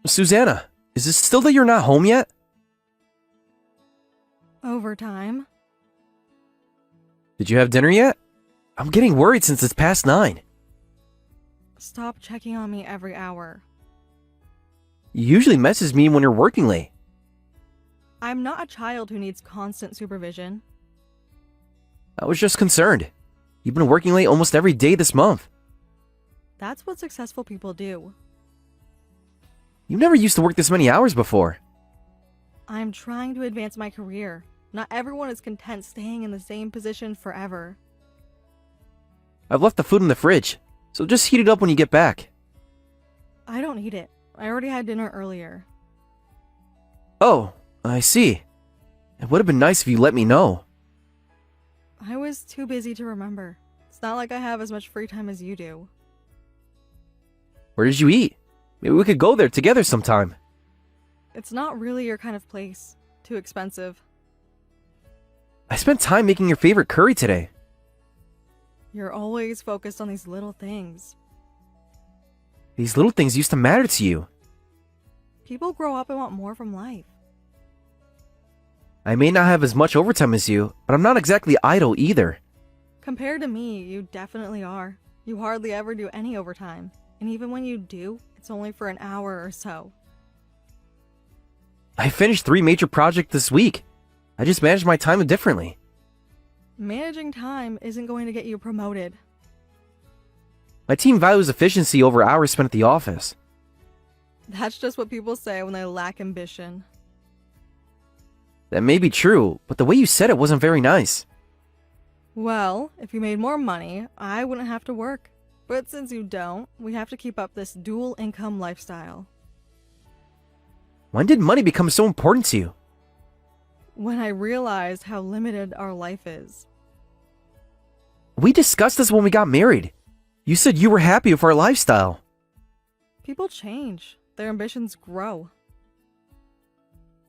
Susanna, is it still that you're not home yet? Overtime. Did you have dinner yet? I'm getting worried since it's past 9. Stop checking on me every hour. You usually message me when you're working late. I'm not a child who needs constant supervision. I was just concerned. You've been working late almost every day this month. That's what successful people do. You never used to work this many hours before. I'm trying to advance my career. Not everyone is content staying in the same position forever. I've left the food in the fridge, so just heat it up when you get back. I don't need it. I already had dinner earlier. Oh, I see. It would have been nice if you let me know. I was too busy to remember. It's not like I have as much free time as you do. Where did you eat? Maybe we could go there together sometime. It's not really your kind of place. Too expensive. I spent time making your favorite curry today. You're always focused on these little things. These little things used to matter to you. People grow up and want more from life. I may not have as much overtime as you, but I'm not exactly idle either. Compared to me, you definitely are. You hardly ever do any overtime. And even when you do, it's only for an hour or so. I finished 3 major projects this week. I just managed my time differently. Managing time isn't going to get you promoted. My team values efficiency over hours spent at the office. That's just what people say when they lack ambition. That may be true, but the way you said it wasn't very nice. Well, if you made more money, I wouldn't have to work. But since you don't, we have to keep up this dual income lifestyle. When did money become so important to you? When I realized how limited our life is. We discussed this when we got married. You said you were happy with our lifestyle. People change. Their ambitions grow.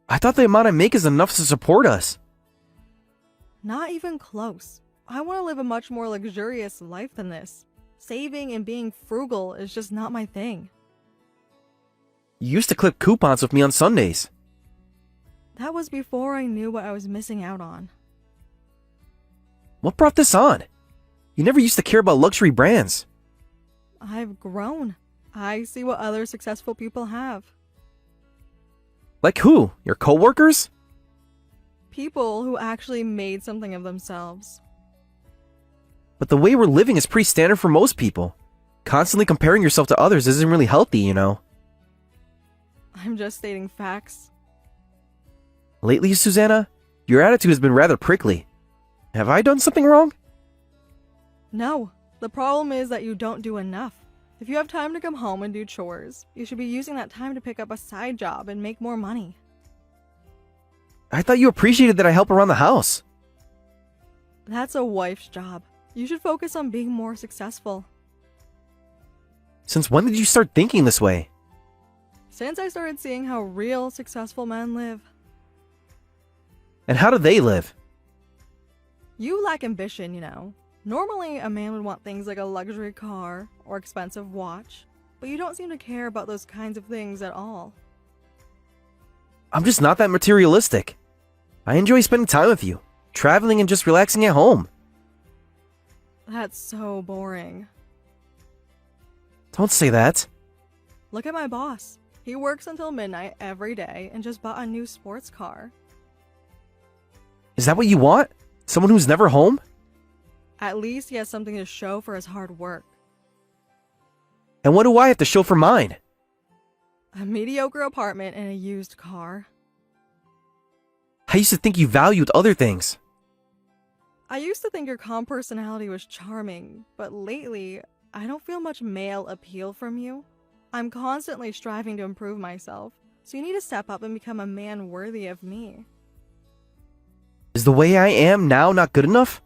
I thought the amount I make is enough to support us. Not even close. I want to live a much more luxurious life than this. Saving and being frugal is just not my thing. You used to clip coupons with me on Sundays. That was before I knew what I was missing out on. What brought this on? You never used to care about luxury brands. I've grown. I see what other successful people have. Like who? Your coworkers? People who actually made something of themselves. But the way we're living is pretty standard for most people. Constantly comparing yourself to others isn't really healthy, you know. I'm just stating facts. Lately, Susanna, your attitude has been rather prickly. Have I done something wrong? No, the problem is that you don't do enough. If you have time to come home and do chores, you should be using that time to pick up a side job and make more money. I thought you appreciated that I help around the house. That's a wife's job. You should focus on being more successful. Since when did you start thinking this way? Since I started seeing how real successful men live. And how do they live? You lack ambition, you know. Normally, a man would want things like a luxury car or expensive watch, but you don't seem to care about those kinds of things at all. I'm just not that materialistic. I enjoy spending time with you, traveling and just relaxing at home. That's so boring. Don't say that. Look at my boss. He works until midnight every day and just bought a new sports car. Is that what you want? Someone who's never home? At least he has something to show for his hard work. And what do I have to show for mine? A mediocre apartment and a used car. I used to think you valued other things. I used to think your calm personality was charming, but lately, I don't feel much male appeal from you. I'm constantly striving to improve myself, so you need to step up and become a man worthy of me. Is the way I am now not good enough?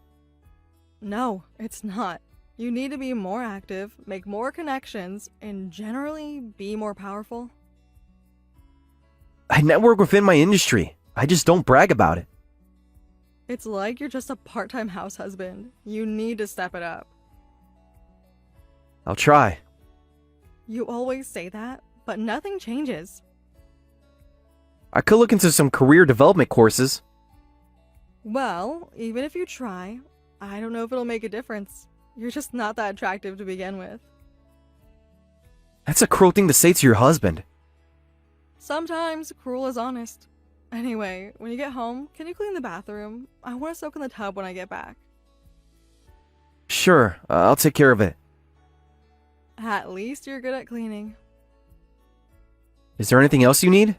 No, it's not. You need to be more active, make more connections, and generally be more powerful. I network within my industry. I just don't brag about it. It's like you're just a part-time house husband. You need to step it up. I'll try. You always say that, but nothing changes. I could look into some career development courses. Well, even if you try, I don't know if it'll make a difference. You're just not that attractive to begin with. That's a cruel thing to say to your husband. Sometimes cruel is honest. Anyway, when you get home, can you clean the bathroom? I want to soak in the tub when I get back. Sure, I'll take care of it. At least you're good at cleaning. Is there anything else you need?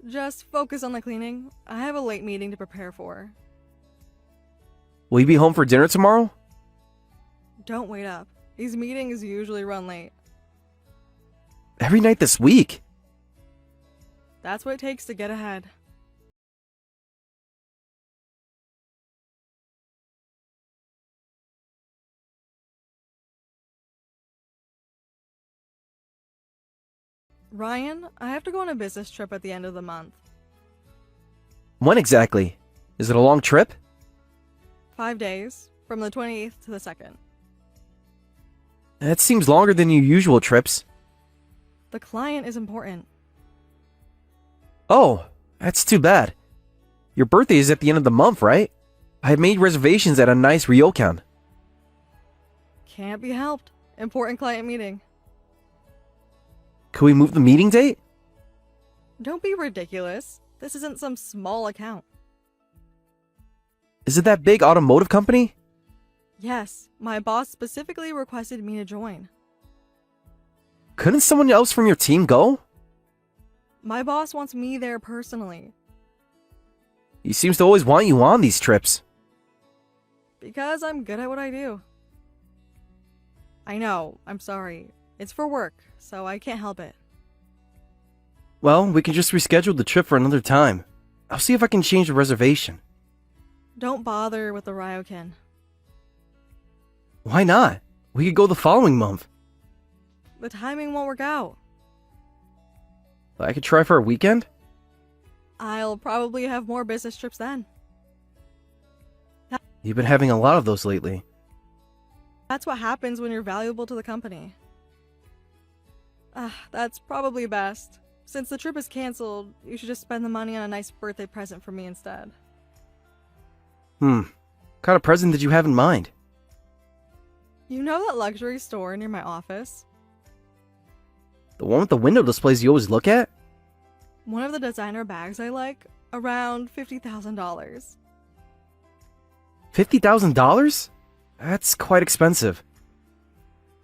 Just focus on the cleaning. I have a late meeting to prepare for. Will you be home for dinner tomorrow? Don't wait up. These meetings usually run late. Every night this week. That's what it takes to get ahead. Ryan, I have to go on a business trip at the end of the month. When exactly? Is it a long trip? 5 days, from the 28th to the 2nd. That seems longer than your usual trips. The client is important. Oh, that's too bad. Your birthday is at the end of the month, right? I have made reservations at a nice ryokan. Can't be helped. Important client meeting. Could we move the meeting date? Don't be ridiculous. This isn't some small account. Is it that big automotive company? Yes, my boss specifically requested me to join. Couldn't someone else from your team go? My boss wants me there personally. He seems to always want you on these trips. Because I'm good at what I do. I know, I'm sorry. It's for work, so I can't help it. Well, we can just reschedule the trip for another time. I'll see if I can change the reservation. Don't bother with the ryokan. Why not? We could go the following month. The timing won't work out. I could try for a weekend? I'll probably have more business trips then. You've been having a lot of those lately. That's what happens when you're valuable to the company. That's probably best. Since the trip is canceled, you should just spend the money on a nice birthday present for me instead. What kind of present did you have in mind? You know that luxury store near my office? The one with the window displays you always look at? One of the designer bags I like, around $50,000. $50,000? That's quite expensive.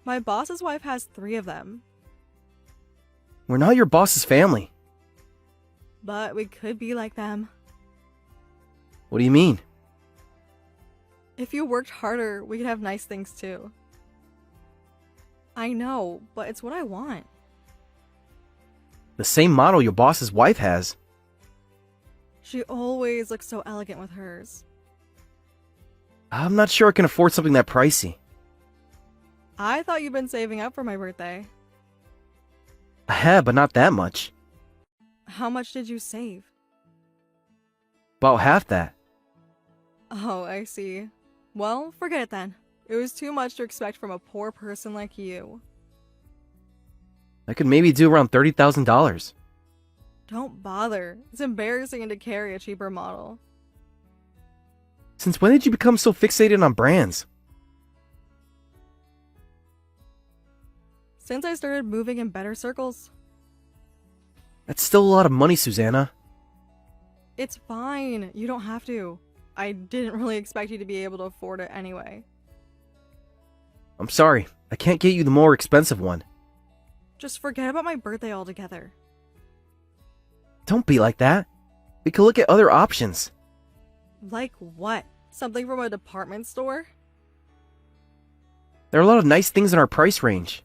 My boss's wife has 3 of them. We're not your boss's family. But we could be like them. What do you mean? If you worked harder, we could have nice things too. I know, but it's what I want. The same model your boss's wife has. She always looks so elegant with hers. I'm not sure I can afford something that pricey. I thought you'd been saving up for my birthday. I have, but not that much. How much did you save? About half that. Oh, I see. Well, forget it then. It was too much to expect from a poor person like you. I could maybe do around $30,000. Don't bother. It's embarrassing to carry a cheaper model. Since when did you become so fixated on brands? Since I started moving in better circles. That's still a lot of money, Susanna. It's fine. You don't have to. I didn't really expect you to be able to afford it anyway. I'm sorry. I can't get you the more expensive one. Just forget about my birthday altogether. Don't be like that. We could look at other options. Like what? Something from a department store? There are a lot of nice things in our price range.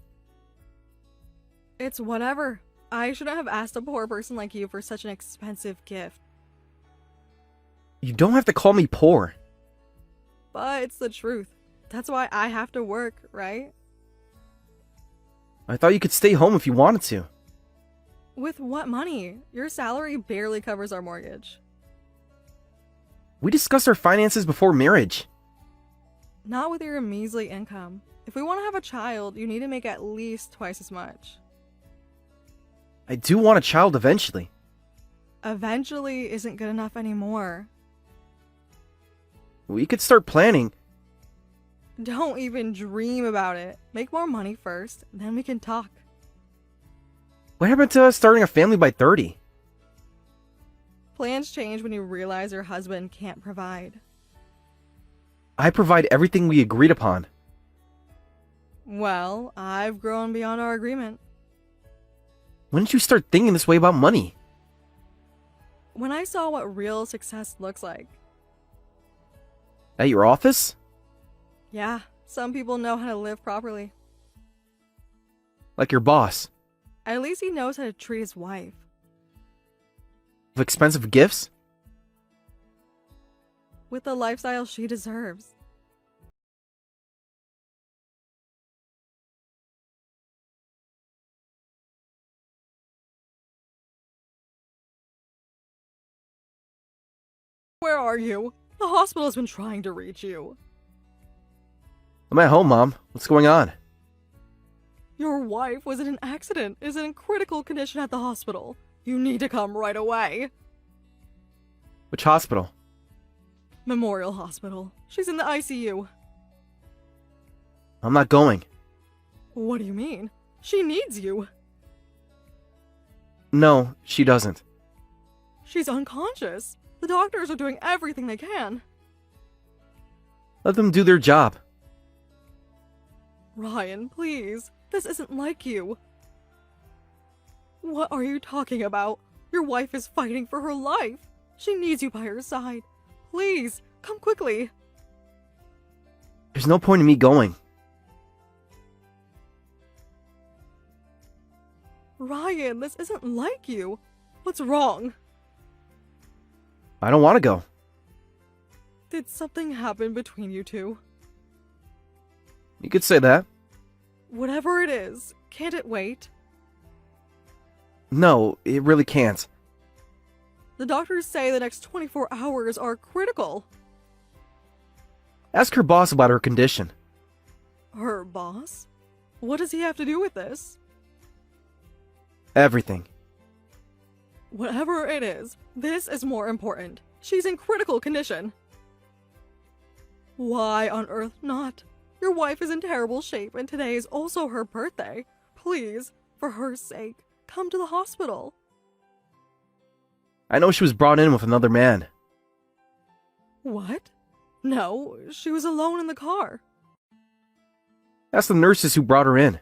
It's whatever. I shouldn't have asked a poor person like you for such an expensive gift. You don't have to call me poor. But it's the truth. That's why I have to work, right? I thought you could stay home if you wanted to. With what money? Your salary barely covers our mortgage. We discussed our finances before marriage. Not with your measly income. If we want to have a child, you need to make at least twice as much. I do want a child eventually. Eventually isn't good enough anymore. We could start planning. Don't even dream about it. Make more money first, then we can talk. What happened to us starting a family by 30? Plans change when you realize your husband can't provide. I provide everything we agreed upon. Well, I've grown beyond our agreement. When did you start thinking this way about money? When I saw what real success looks like. At your office? Yeah, some people know how to live properly. Like your boss? At least he knows how to treat his wife. With expensive gifts? With the lifestyle she deserves. Where are you? The hospital's been trying to reach you. I'm at home, Mom. What's going on? Your wife was in an accident, is in critical condition at the hospital. You need to come right away. Which hospital? Memorial Hospital. She's in the ICU. I'm not going. What do you mean? She needs you. No, she doesn't. She's unconscious. The doctors are doing everything they can. Let them do their job. Ryan, please. This isn't like you. What are you talking about? Your wife is fighting for her life. She needs you by her side. Please, come quickly. There's no point in me going. Ryan, this isn't like you. What's wrong? I don't want to go. Did something happen between you two? You could say that. Whatever it is, can't it wait? No, it really can't. The doctors say the next 24 hours are critical. Ask her boss about her condition. Her boss? What does he have to do with this? Everything. Whatever it is, this is more important. She's in critical condition. Why on earth not? Your wife is in terrible shape and today is also her birthday. Please, for her sake, come to the hospital. I know she was brought in with another man. What? No, she was alone in the car. Ask the nurses who brought her in.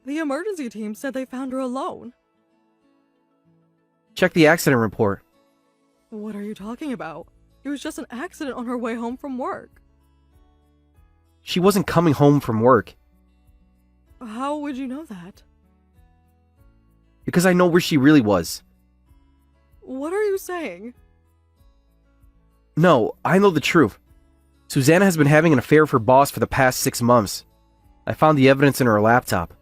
The emergency team said they found her alone. Check the accident report. What are you talking about? It was just an accident on her way home from work. She wasn't coming home from work. How would you know that? Because I know where she really was. What are you saying? No, I know the truth. Susanna has been having an affair with her boss for the past 6 months. I found the evidence in her laptop.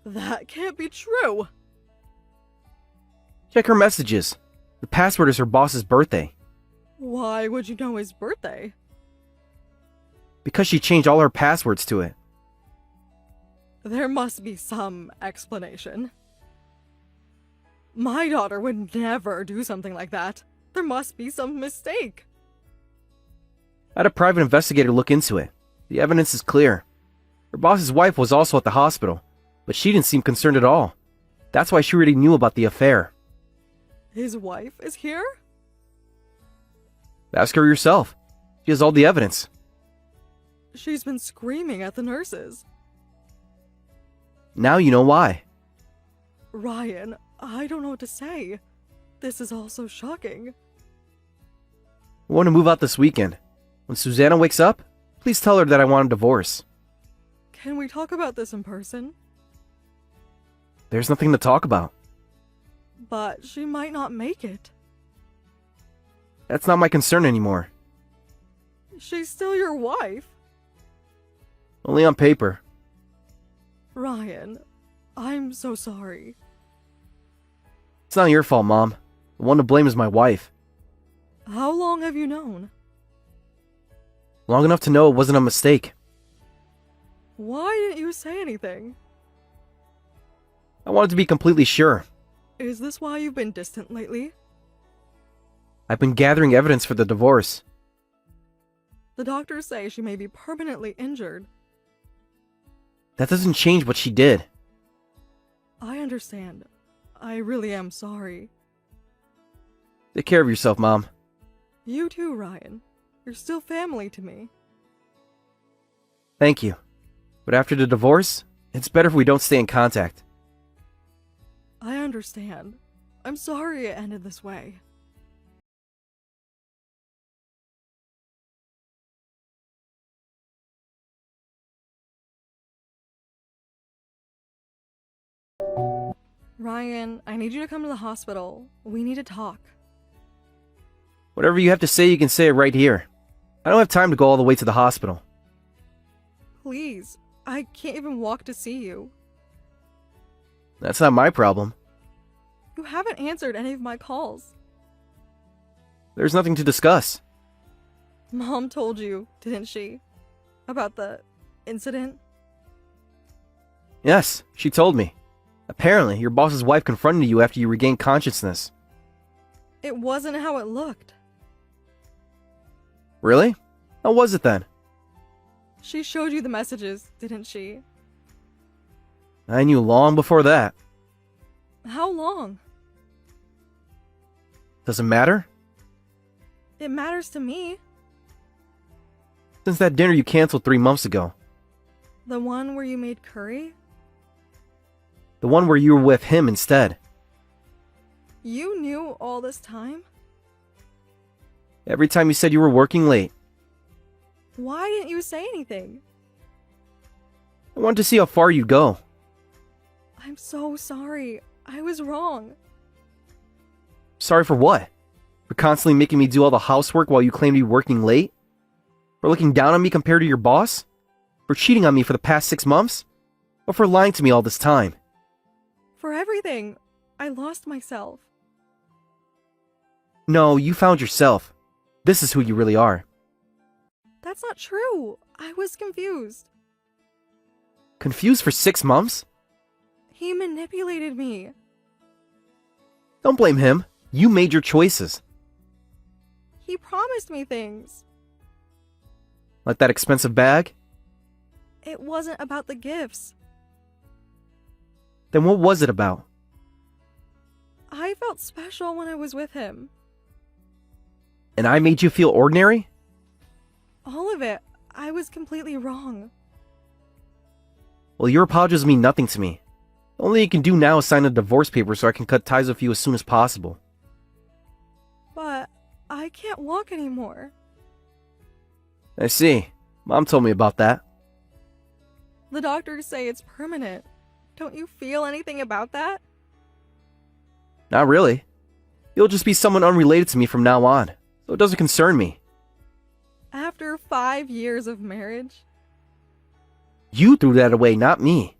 That can't be true. Check her messages. The password is her boss's birthday. Why would you know his birthday? Because she changed all her passwords to it. There must be some explanation. My daughter would never do something like that. There must be some mistake. I had a private investigator look into it. The evidence is clear. Her boss's wife was also at the hospital, but she didn't seem concerned at all. That's why she already knew about the affair. His wife is here? Ask her yourself. She has all the evidence. She's been screaming at the nurses. Now you know why. Ryan, I don't know what to say. This is all so shocking. I want to move out this weekend. When Susanna wakes up, please tell her that I want a divorce. Can we talk about this in person? There's nothing to talk about. But she might not make it. That's not my concern anymore. She's still your wife. Only on paper. Ryan, I'm so sorry. It's not your fault, Mom. The one to blame is my wife. How long have you known? Long enough to know it wasn't a mistake. Why didn't you say anything? I wanted to be completely sure. Is this why you've been distant lately? I've been gathering evidence for the divorce. The doctors say she may be permanently injured. That doesn't change what she did. I understand. I really am sorry. Take care of yourself, Mom. You too, Ryan. You're still family to me. Thank you. But after the divorce, it's better if we don't stay in contact. I understand. I'm sorry it ended this way. Ryan, I need you to come to the hospital. We need to talk. Whatever you have to say, you can say it right here. I don't have time to go all the way to the hospital. Please, I can't even walk to see you. That's not my problem. You haven't answered any of my calls. There's nothing to discuss. Mom told you, didn't she? About the incident? Yes, she told me. Apparently, your boss's wife confronted you after you regained consciousness. It wasn't how it looked. Really? How was it then? She showed you the messages, didn't she? I knew long before that. How long? Does it matter? It matters to me. Since that dinner you canceled 3 months ago. The one where you made curry? The one where you were with him instead. You knew all this time? Every time you said you were working late. Why didn't you say anything? I wanted to see how far you'd go. I'm so sorry. I was wrong. Sorry for what? For constantly making me do all the housework while you claim to be working late? For looking down on me compared to your boss? For cheating on me for the past 6 months? Or for lying to me all this time? For everything. I lost myself. No, you found yourself. This is who you really are. That's not true. I was confused. Confused for 6 months? He manipulated me. Don't blame him. You made your choices. He promised me things. Like that expensive bag? It wasn't about the gifts. Then what was it about? I felt special when I was with him. And I made you feel ordinary? All of it. I was completely wrong. Well, your apologies mean nothing to me. The only thing you can do now is sign a divorce paper so I can cut ties with you as soon as possible. But I can't walk anymore. I see. Mom told me about that. The doctors say it's permanent. Don't you feel anything about that? Not really. You'll just be someone unrelated to me from now on, so it doesn't concern me. After 5 years of marriage? You threw that away, not me.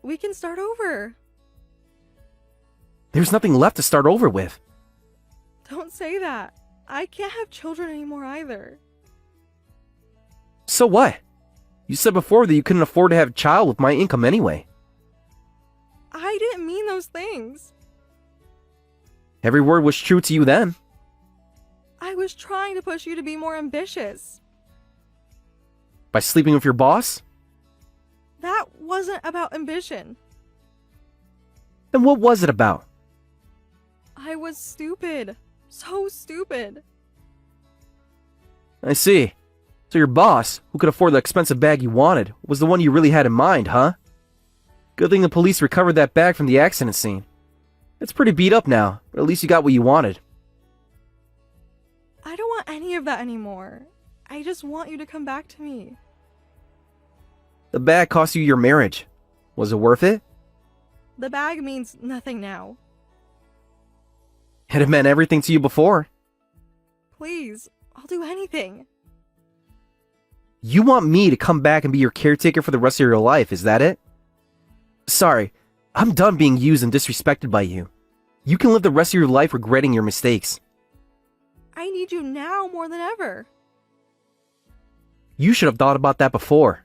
We can start over. There's nothing left to start over with. Don't say that. I can't have children anymore either. So what? You said before that you couldn't afford to have a child with my income anyway. I didn't mean those things. Every word was true to you then. I was trying to push you to be more ambitious. By sleeping with your boss? That wasn't about ambition. Then what was it about? I was stupid. So stupid. I see. So your boss, who could afford the expensive bag you wanted, was the one you really had in mind, huh? Good thing the police recovered that bag from the accident scene. It's pretty beat up now, but at least you got what you wanted. I don't want any of that anymore. I just want you to come back to me. The bag cost you your marriage. Was it worth it? The bag means nothing now. It had meant everything to you before. Please, I'll do anything. You want me to come back and be your caretaker for the rest of your life, is that it? Sorry, I'm done being used and disrespected by you. You can live the rest of your life regretting your mistakes. I need you now more than ever. You should have thought about that before.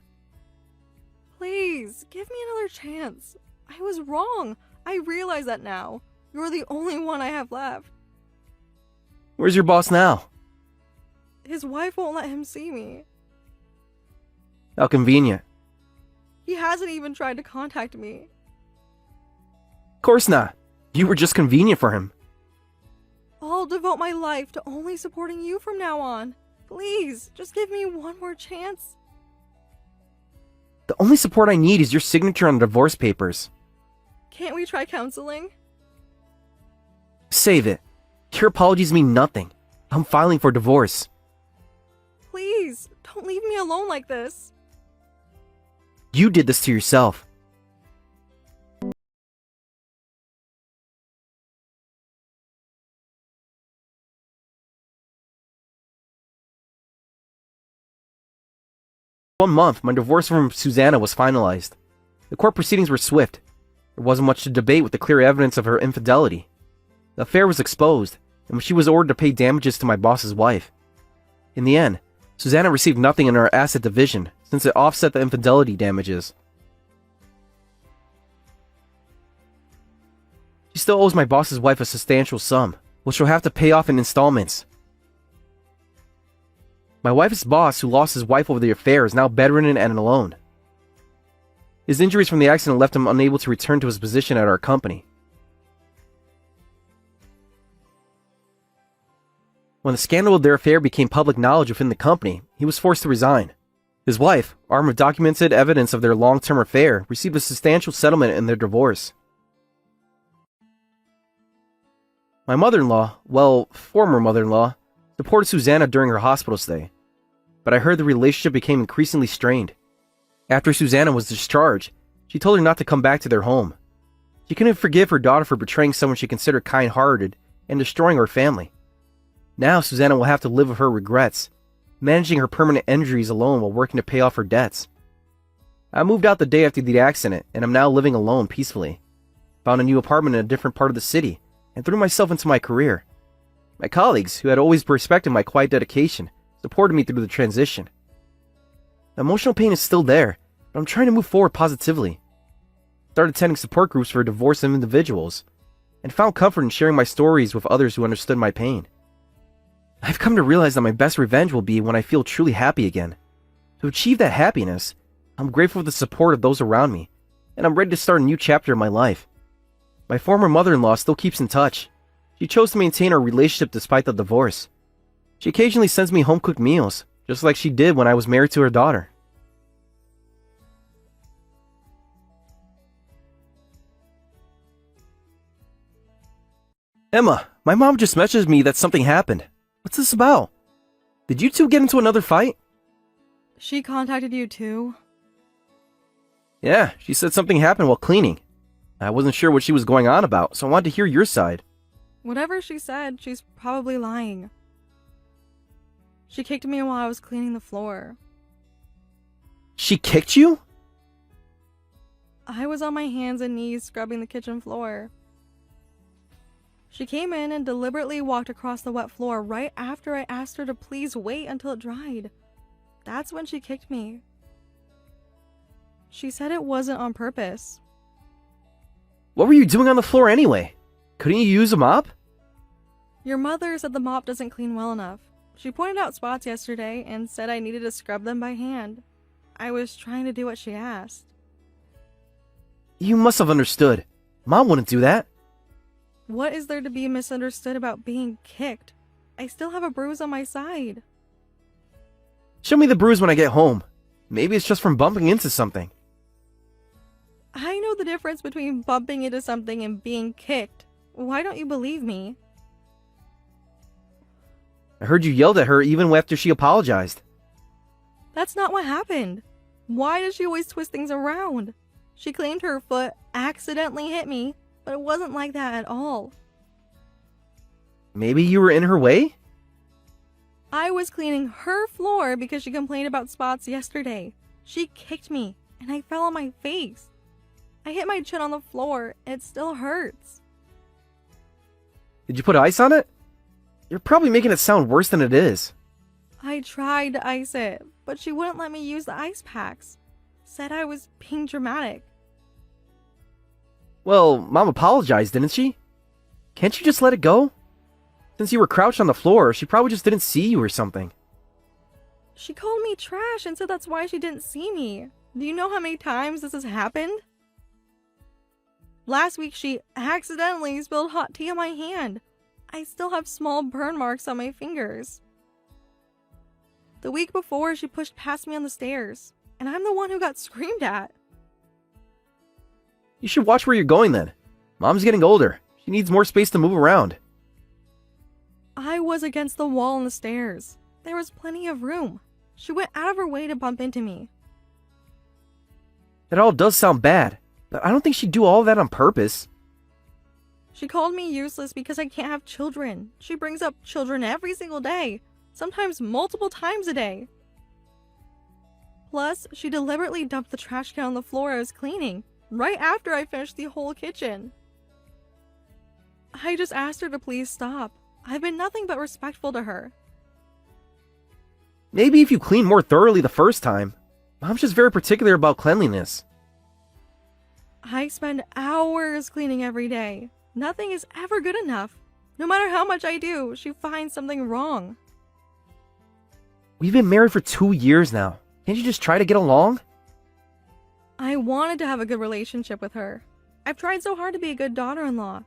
Please, give me another chance. I was wrong. I realize that now. You're the only one I have left. Where's your boss now? His wife won't let him see me. How convenient. He hasn't even tried to contact me. Of course not. You were just convenient for him. I'll devote my life to only supporting you from now on. Please, just give me one more chance. The only support I need is your signature on the divorce papers. Can't we try counseling? Save it. Your apologies mean nothing. I'm filing for divorce. Please, don't leave me alone like this. You did this to yourself. One month, my divorce from Susanna was finalized. The court proceedings were swift. There wasn't much to debate with the clear evidence of her infidelity. The affair was exposed, and she was ordered to pay damages to my boss's wife. In the end, Susanna received nothing in her asset division, since it offset the infidelity damages. She still owes my boss's wife a substantial sum, which she'll have to pay off in installments. My wife's boss, who lost his wife over the affair, is now bedridden and alone. His injuries from the accident left him unable to return to his position at our company. When the scandal of their affair became public knowledge within the company, he was forced to resign. His wife, armed with documented evidence of their long-term affair, received a substantial settlement in their divorce. My mother-in-law, well, former mother-in-law, supported Susanna during her hospital stay, but I heard the relationship became increasingly strained. After Susanna was discharged, she told her not to come back to their home. She couldn't forgive her daughter for betraying someone she considered kind-hearted and destroying her family. Now Susanna will have to live with her regrets, managing her permanent injuries alone while working to pay off her debts. I moved out the day after the accident, and am now living alone peacefully. Found a new apartment in a different part of the city, and threw myself into my career. My colleagues, who had always respected my quiet dedication, supported me through the transition. The emotional pain is still there, but I'm trying to move forward positively. Started attending support groups for divorced individuals, and found comfort in sharing my stories with others who understood my pain. I've come to realize that my best revenge will be when I feel truly happy again. To achieve that happiness, I'm grateful for the support of those around me, and I'm ready to start a new chapter in my life. My former mother-in-law still keeps in touch. She chose to maintain our relationship despite the divorce. She occasionally sends me home-cooked meals, just like she did when I was married to her daughter. Emma, my mom just messaged me that something happened. What's this about? Did you two get into another fight? She contacted you too? Yeah, she said something happened while cleaning. I wasn't sure what she was going on about, so I wanted to hear your side. Whatever she said, she's probably lying. She kicked me while I was cleaning the floor. She kicked you? I was on my hands and knees scrubbing the kitchen floor. She came in and deliberately walked across the wet floor right after I asked her to please wait until it dried. That's when she kicked me. She said it wasn't on purpose. What were you doing on the floor anyway? Couldn't you use a mop? Your mother said the mop doesn't clean well enough. She pointed out spots yesterday and said I needed to scrub them by hand. I was trying to do what she asked. You must have understood. Mom wouldn't do that. What is there to be misunderstood about being kicked? I still have a bruise on my side. Show me the bruise when I get home. Maybe it's just from bumping into something. I know the difference between bumping into something and being kicked. Why don't you believe me? I heard you yelled at her even after she apologized. That's not what happened. Why does she always twist things around? She claimed her foot accidentally hit me, but it wasn't like that at all. Maybe you were in her way? I was cleaning her floor because she complained about spots yesterday. She kicked me, and I fell on my face. I hit my chin on the floor, and it still hurts. Did you put ice on it? You're probably making it sound worse than it is. I tried to ice it, but she wouldn't let me use the ice packs. Said I was being dramatic. Well, Mom apologized, didn't she? Can't you just let it go? Since you were crouched on the floor, she probably just didn't see you or something. She called me trash and said that's why she didn't see me. Do you know how many times this has happened? Last week she accidentally spilled hot tea on my hand. I still have small burn marks on my fingers. The week before she pushed past me on the stairs, and I'm the one who got screamed at. You should watch where you're going then. Mom's getting older. She needs more space to move around. I was against the wall on the stairs. There was plenty of room. She went out of her way to bump into me. That all does sound bad, but I don't think she'd do all of that on purpose. She called me useless because I can't have children. She brings up children every single day, sometimes multiple times a day. Plus, she deliberately dumped the trash can on the floor I was cleaning, right after I finished the whole kitchen. I just asked her to please stop. I've been nothing but respectful to her. Maybe if you cleaned more thoroughly the first time. Mom's just very particular about cleanliness. I spend hours cleaning every day. Nothing is ever good enough. No matter how much I do, she finds something wrong. We've been married for 2 years now. Can't you just try to get along? I wanted to have a good relationship with her. I've tried so hard to be a good daughter-in-law.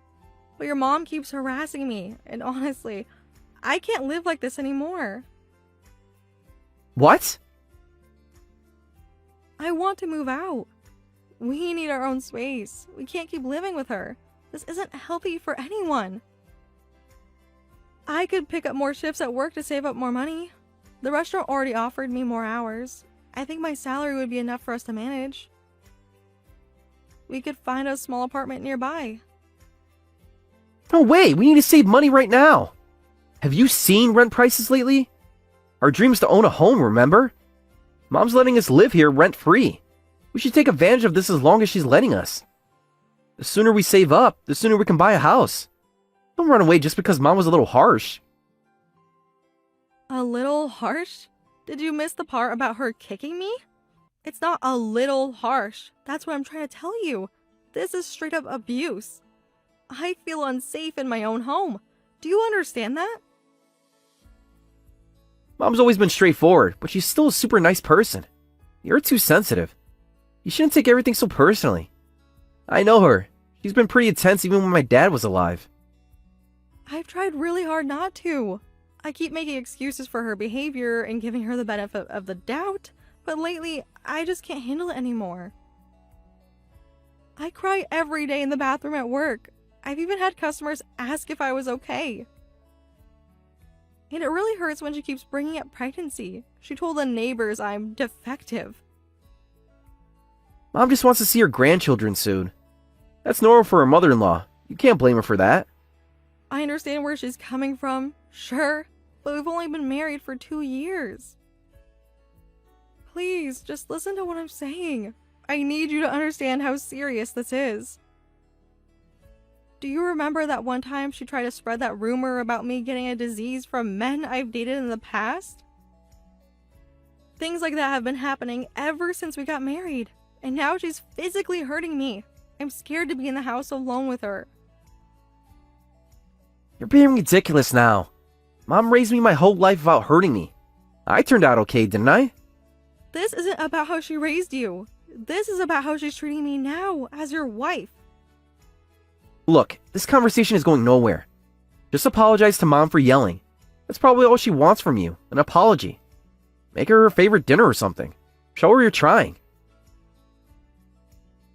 But your mom keeps harassing me, and honestly, I can't live like this anymore. What? I want to move out. We need our own space. We can't keep living with her. This isn't healthy for anyone. I could pick up more shifts at work to save up more money. The restaurant already offered me more hours. I think my salary would be enough for us to manage. We could find a small apartment nearby. No way, we need to save money right now. Have you seen rent prices lately? Our dream is to own a home, remember? Mom's letting us live here rent-free. We should take advantage of this as long as she's letting us. The sooner we save up, the sooner we can buy a house. Don't run away just because Mom was a little harsh. A little harsh? Did you miss the part about her kicking me? It's not a little harsh. That's what I'm trying to tell you. This is straight up abuse. I feel unsafe in my own home. Do you understand that? Mom's always been straightforward, but she's still a super nice person. You're too sensitive. You shouldn't take everything so personally. I know her. She's been pretty intense even when my dad was alive. I've tried really hard not to. I keep making excuses for her behavior and giving her the benefit of the doubt, but lately, I just can't handle it anymore. I cry every day in the bathroom at work. I've even had customers ask if I was okay. And it really hurts when she keeps bringing up pregnancy. She told the neighbors I'm defective. Mom just wants to see her grandchildren soon. That's normal for her mother-in-law. You can't blame her for that. I understand where she's coming from, sure, but we've only been married for 2 years. Please, just listen to what I'm saying. I need you to understand how serious this is. Do you remember that one time she tried to spread that rumor about me getting a disease from men I've dated in the past? Things like that have been happening ever since we got married, and now she's physically hurting me. I'm scared to be in the house alone with her. You're being ridiculous now. Mom raised me my whole life without hurting me. I turned out okay, didn't I? This isn't about how she raised you. This is about how she's treating me now as your wife. Look, this conversation is going nowhere. Just apologize to Mom for yelling. That's probably all she wants from you, an apology. Make her favorite dinner or something. Show her you're trying.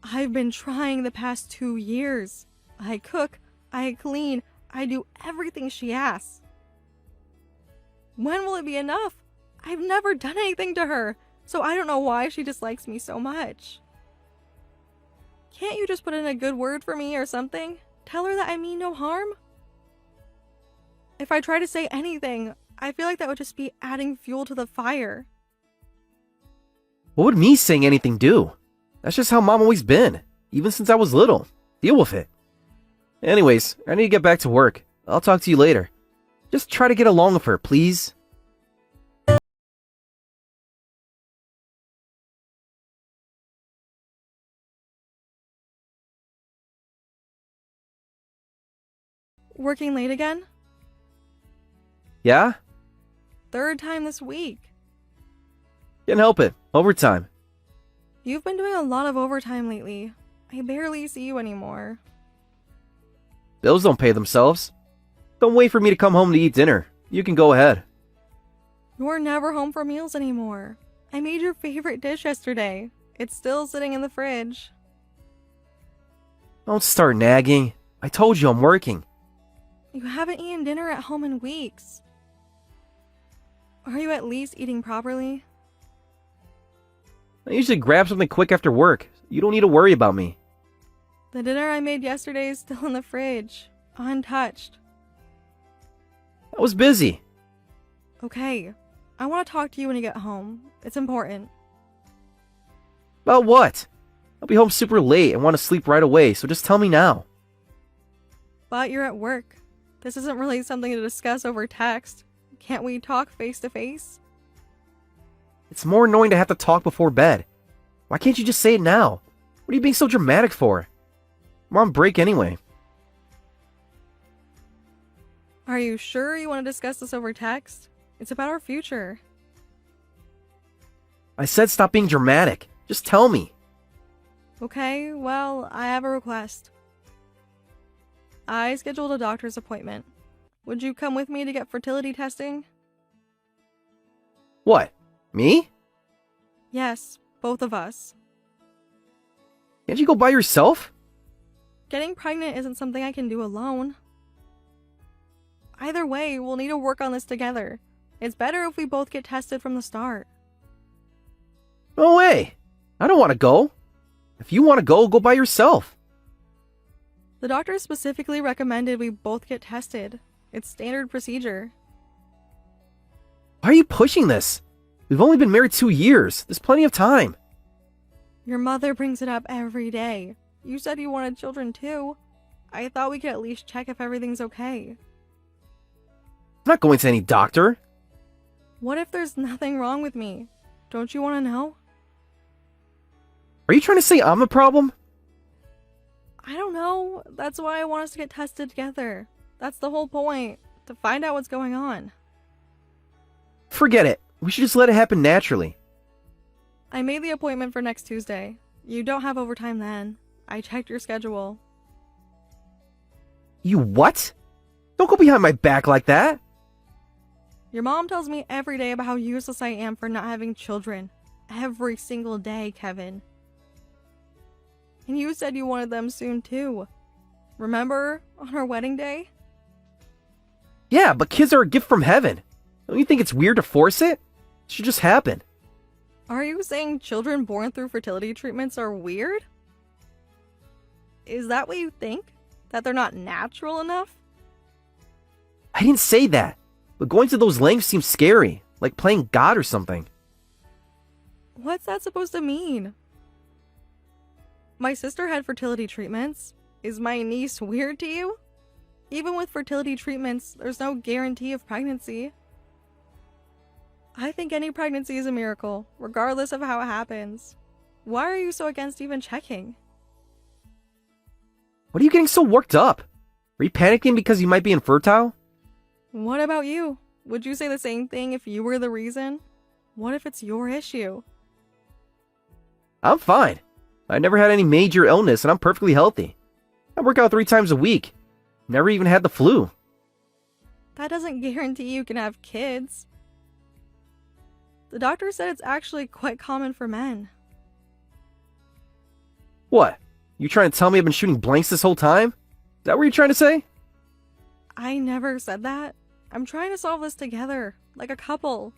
I've been trying the past 2 years. I cook, I clean, I do everything she asks. When will it be enough? I've never done anything to her, so I don't know why she dislikes me so much. Can't you just put in a good word for me or something? Tell her that I mean no harm? If I try to say anything, I feel like that would just be adding fuel to the fire. What would me saying anything do? That's just how Mom always been, even since I was little. Deal with it. Anyways, I need to get back to work. I'll talk to you later. Just try to get along with her, please. Working late again? Yeah? Third time this week. Can't help it. Overtime. You've been doing a lot of overtime lately. I barely see you anymore. Bills don't pay themselves. Don't wait for me to come home to eat dinner. You can go ahead. You're never home for meals anymore. I made your favorite dish yesterday. It's still sitting in the fridge. Don't start nagging. I told you I'm working. You haven't eaten dinner at home in weeks. Are you at least eating properly? I usually grab something quick after work. You don't need to worry about me. The dinner I made yesterday is still in the fridge, untouched. I was busy. Okay, I want to talk to you when you get home. It's important. About what? I'll be home super late and want to sleep right away, so just tell me now. But you're at work. This isn't really something to discuss over text. Can't we talk face to face? It's more annoying to have to talk before bed. Why can't you just say it now? What are you being so dramatic for? I'm on break anyway. Are you sure you want to discuss this over text? It's about our future. I said stop being dramatic. Just tell me. Okay, well, I have a request. I scheduled a doctor's appointment. Would you come with me to get fertility testing? What? Me? Yes, both of us. Can't you go by yourself? Getting pregnant isn't something I can do alone. Either way, we'll need to work on this together. It's better if we both get tested from the start. No way. I don't want to go. If you want to go, go by yourself. The doctor specifically recommended we both get tested. It's standard procedure. Why are you pushing this? We've only been married 2 years. There's plenty of time. Your mother brings it up every day. You said you wanted children too. I thought we could at least check if everything's okay. I'm not going to any doctor. What if there's nothing wrong with me? Don't you want to know? Are you trying to say I'm the problem? I don't know. That's why I want us to get tested together. That's the whole point. To find out what's going on. Forget it. We should just let it happen naturally. I made the appointment for next Tuesday. You don't have overtime then. I checked your schedule. You what? Don't go behind my back like that. Your mom tells me every day about how useless I am for not having children. Every single day, Kevin. And you said you wanted them soon too. Remember, on our wedding day? Yeah, but kids are a gift from heaven. Don't you think it's weird to force it? It should just happen. Are you saying children born through fertility treatments are weird? Is that what you think? That they're not natural enough? I didn't say that. But going to those lengths seems scary. Like playing God or something. What's that supposed to mean? My sister had fertility treatments. Is my niece weird to you? Even with fertility treatments, there's no guarantee of pregnancy. I think any pregnancy is a miracle, regardless of how it happens. Why are you so against even checking? What are you getting so worked up? Are you panicking because you might be infertile? What about you? Would you say the same thing if you were the reason? What if it's your issue? I'm fine. I never had any major illness and I'm perfectly healthy. I work out 3 times a week. Never even had the flu. That doesn't guarantee you can have kids. The doctor said it's actually quite common for men. What? You trying to tell me I've been shooting blanks this whole time? Is that what you're trying to say? I never said that. I'm trying to solve this together, like a couple.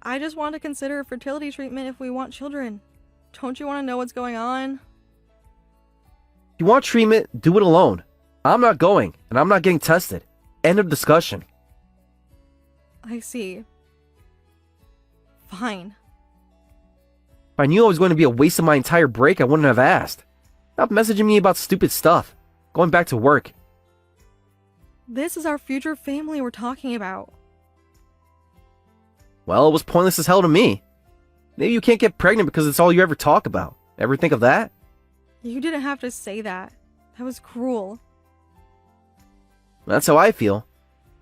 I just want to consider fertility treatment if we want children. Don't you want to know what's going on? If you want treatment, do it alone. I'm not going, and I'm not getting tested. End of discussion. I see. Fine. If I knew I was going to be a waste of my entire break, I wouldn't have asked. Stop messaging me about stupid stuff. Going back to work. This is our future family we're talking about. Well, it was pointless as hell to me. Maybe you can't get pregnant because it's all you ever talk about. Ever think of that? You didn't have to say that. That was cruel. That's how I feel.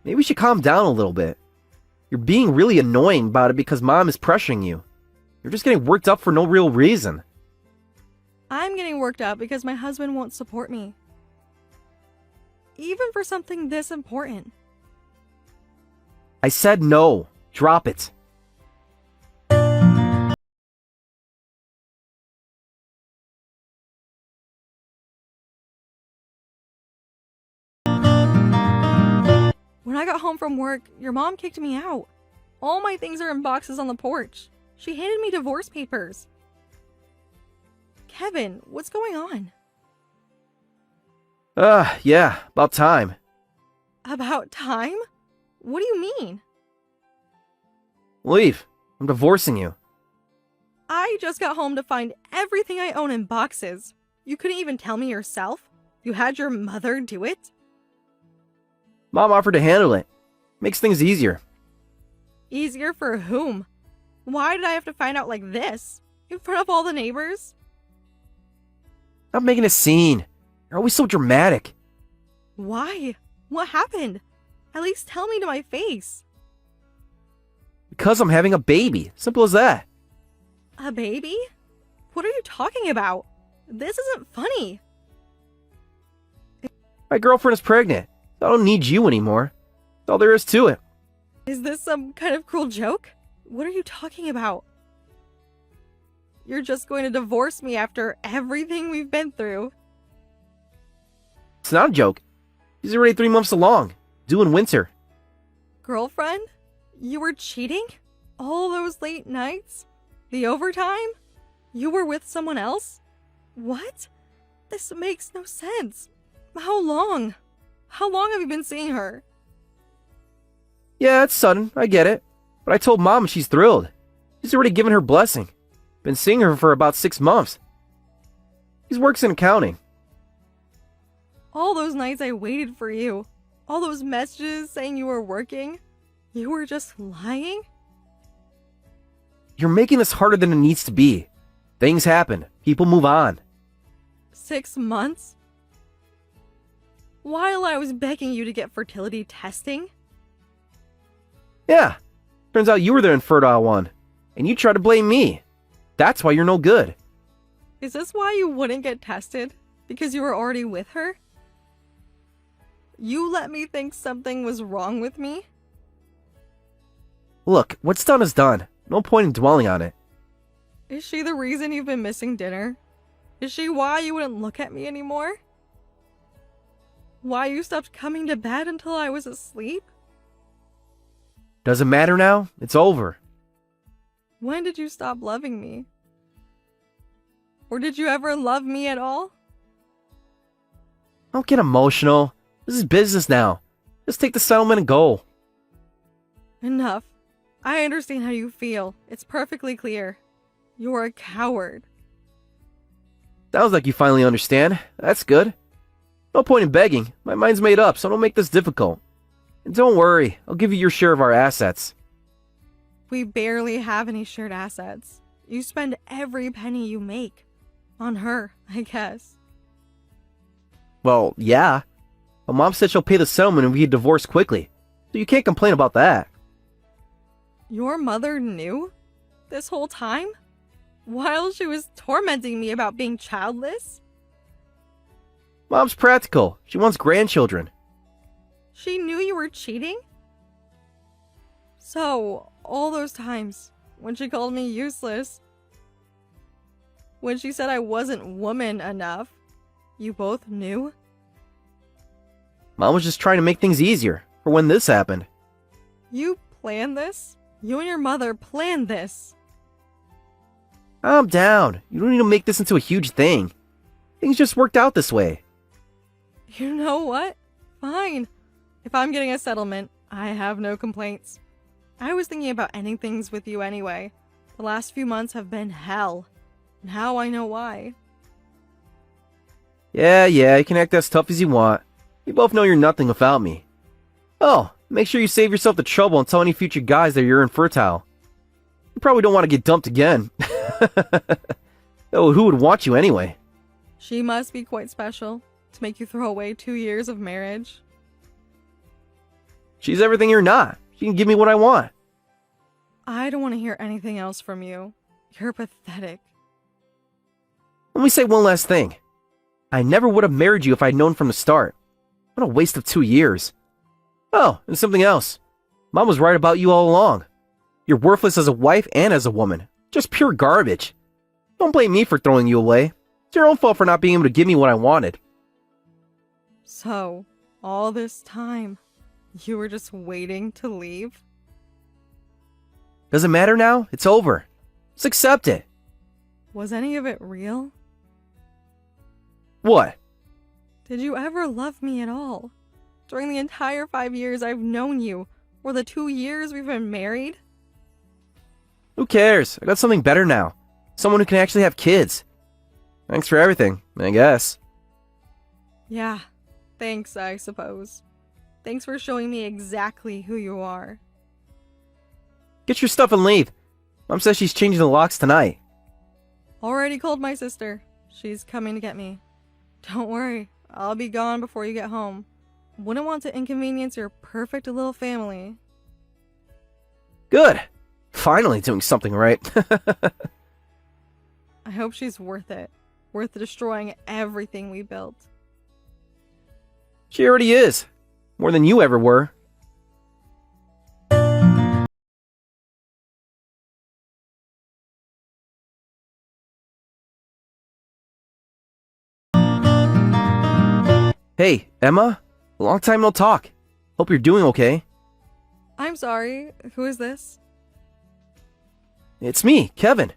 Maybe we should calm down a little bit. You're being really annoying about it because Mom is pressuring you. You're just getting worked up for no real reason. I'm getting worked up because my husband won't support me. Even for something this important. I said no. Drop it. When I got home from work, your mom kicked me out. All my things are in boxes on the porch. She handed me divorce papers. Kevin, what's going on? Yeah, about time. About time? What do you mean? Leave. I'm divorcing you. I just got home to find everything I own in boxes. You couldn't even tell me yourself? You had your mother do it? Mom offered to handle it. Makes things easier. Easier for whom? Why did I have to find out like this? In front of all the neighbors? Stop making a scene. You're always so dramatic. Why? What happened? At least tell me to my face. Because I'm having a baby. Simple as that. A baby? What are you talking about? This isn't funny. My girlfriend is pregnant. I don't need you anymore. That's all there is to it. Is this some kind of cruel joke? What are you talking about? You're just going to divorce me after everything we've been through. It's not a joke. He's already 3 months along. Due in winter. Girlfriend? You were cheating? All those late nights? The overtime? You were with someone else? What? This makes no sense. How long? How long have you been seeing her? Yeah, it's sudden. I get it. But I told Mom she's thrilled. She's already given her blessing. Been seeing her for about 6 months. He works in accounting. All those nights I waited for you. All those messages saying you were working. You were just lying? You're making this harder than it needs to be. Things happen. People move on. 6 months? While I was begging you to get fertility testing? Yeah. Turns out you were the infertile one. And you tried to blame me. That's why you're no good. Is this why you wouldn't get tested? Because you were already with her? You let me think something was wrong with me? Look, what's done is done. No point in dwelling on it. Is she the reason you've been missing dinner? Is she why you wouldn't look at me anymore? Why you stopped coming to bed until I was asleep? Doesn't matter now. It's over. When did you stop loving me? Or did you ever love me at all? Don't get emotional. This is business now. Just take the settlement and go. Enough. I understand how you feel. It's perfectly clear. You're a coward. Sounds like you finally understand. That's good. No point in begging. My mind's made up, so don't make this difficult. And don't worry, I'll give you your share of our assets. We barely have any shared assets. You spend every penny you make. On her, I guess. Well, yeah. But Mom said she'll pay the settlement if we get divorced quickly. So you can't complain about that. Your mother knew? This whole time? While she was tormenting me about being childless? Mom's practical. She wants grandchildren. She knew you were cheating? So, all those times, when she called me useless, when she said I wasn't woman enough, you both knew? Mom was just trying to make things easier for when this happened. You planned this? You and your mother planned this. Calm down. You don't need to make this into a huge thing. Things just worked out this way. You know what? Fine. If I'm getting a settlement, I have no complaints. I was thinking about ending things with you anyway. The last few months have been hell. Now I know why. Yeah, you can act as tough as you want. You both know you're nothing without me. Oh, make sure you save yourself the trouble and tell any future guys that you're infertile. You probably don't want to get dumped again. Oh, who would want you anyway? She must be quite special to make you throw away 2 years of marriage. She's everything you're not. She can give me what I want. I don't want to hear anything else from you. You're pathetic. Let me say one last thing. I never would have married you if I'd known from the start. What a waste of 2 years. Oh, and something else. Mom was right about you all along. You're worthless as a wife and as a woman. Just pure garbage. Don't blame me for throwing you away. It's your own fault for not being able to give me what I wanted. So, all this time, you were just waiting to leave? Does it matter now? It's over. Just accept it. Was any of it real? What? Did you ever love me at all? During the entire 5 years I've known you, or the 2 years we've been married? Who cares? I got something better now. Someone who can actually have kids. Thanks for everything, I guess. Yeah, thanks, I suppose. Thanks for showing me exactly who you are. Get your stuff and leave. Mom says she's changing the locks tonight. Already called my sister. She's coming to get me. Don't worry, I'll be gone before you get home. Wouldn't want to inconvenience your perfect little family. Good. Finally doing something right. I hope she's worth it. Worth destroying everything we built. She already is. More than you ever were. Hey, Emma? Long time no talk. Hope you're doing okay. I'm sorry, who is this? It's me, Kevin.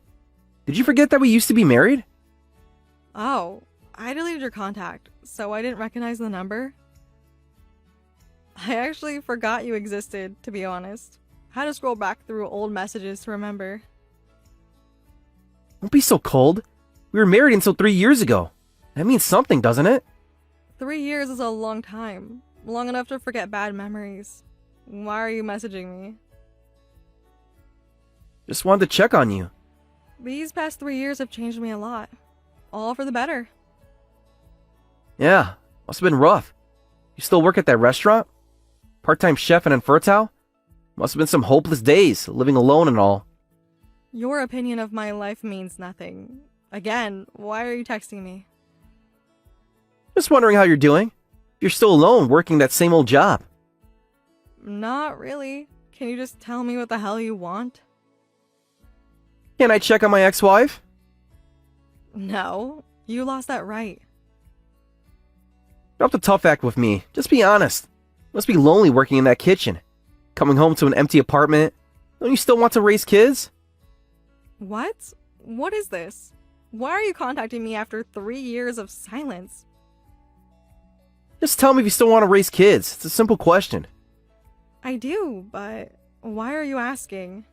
Did you forget that we used to be married? Oh, I deleted your contact, so I didn't recognize the number. I actually forgot you existed, to be honest. Had to scroll back through old messages to remember. Don't be so cold. We were married until 3 years ago. That means something, doesn't it? 3 years is a long time. Long enough to forget bad memories. Why are you messaging me? Just wanted to check on you. These past 3 years have changed me a lot. All for the better. Yeah, must have been rough. You still work at that restaurant? Part-time chef and infertile? Must have been some hopeless days, living alone and all. Your opinion of my life means nothing. Again, why are you texting me? Just wondering how you're doing. You're still alone, working that same old job. Not really. Can you just tell me what the hell you want? Can I check on my ex-wife? No, you lost that right. Drop the tough act with me. Just be honest. Must be lonely working in that kitchen. Coming home to an empty apartment. Don't you still want to raise kids? What? What is this? Why are you contacting me after 3 years of silence? Just tell me if you still want to raise kids. It's a simple question. I do, but why are you asking?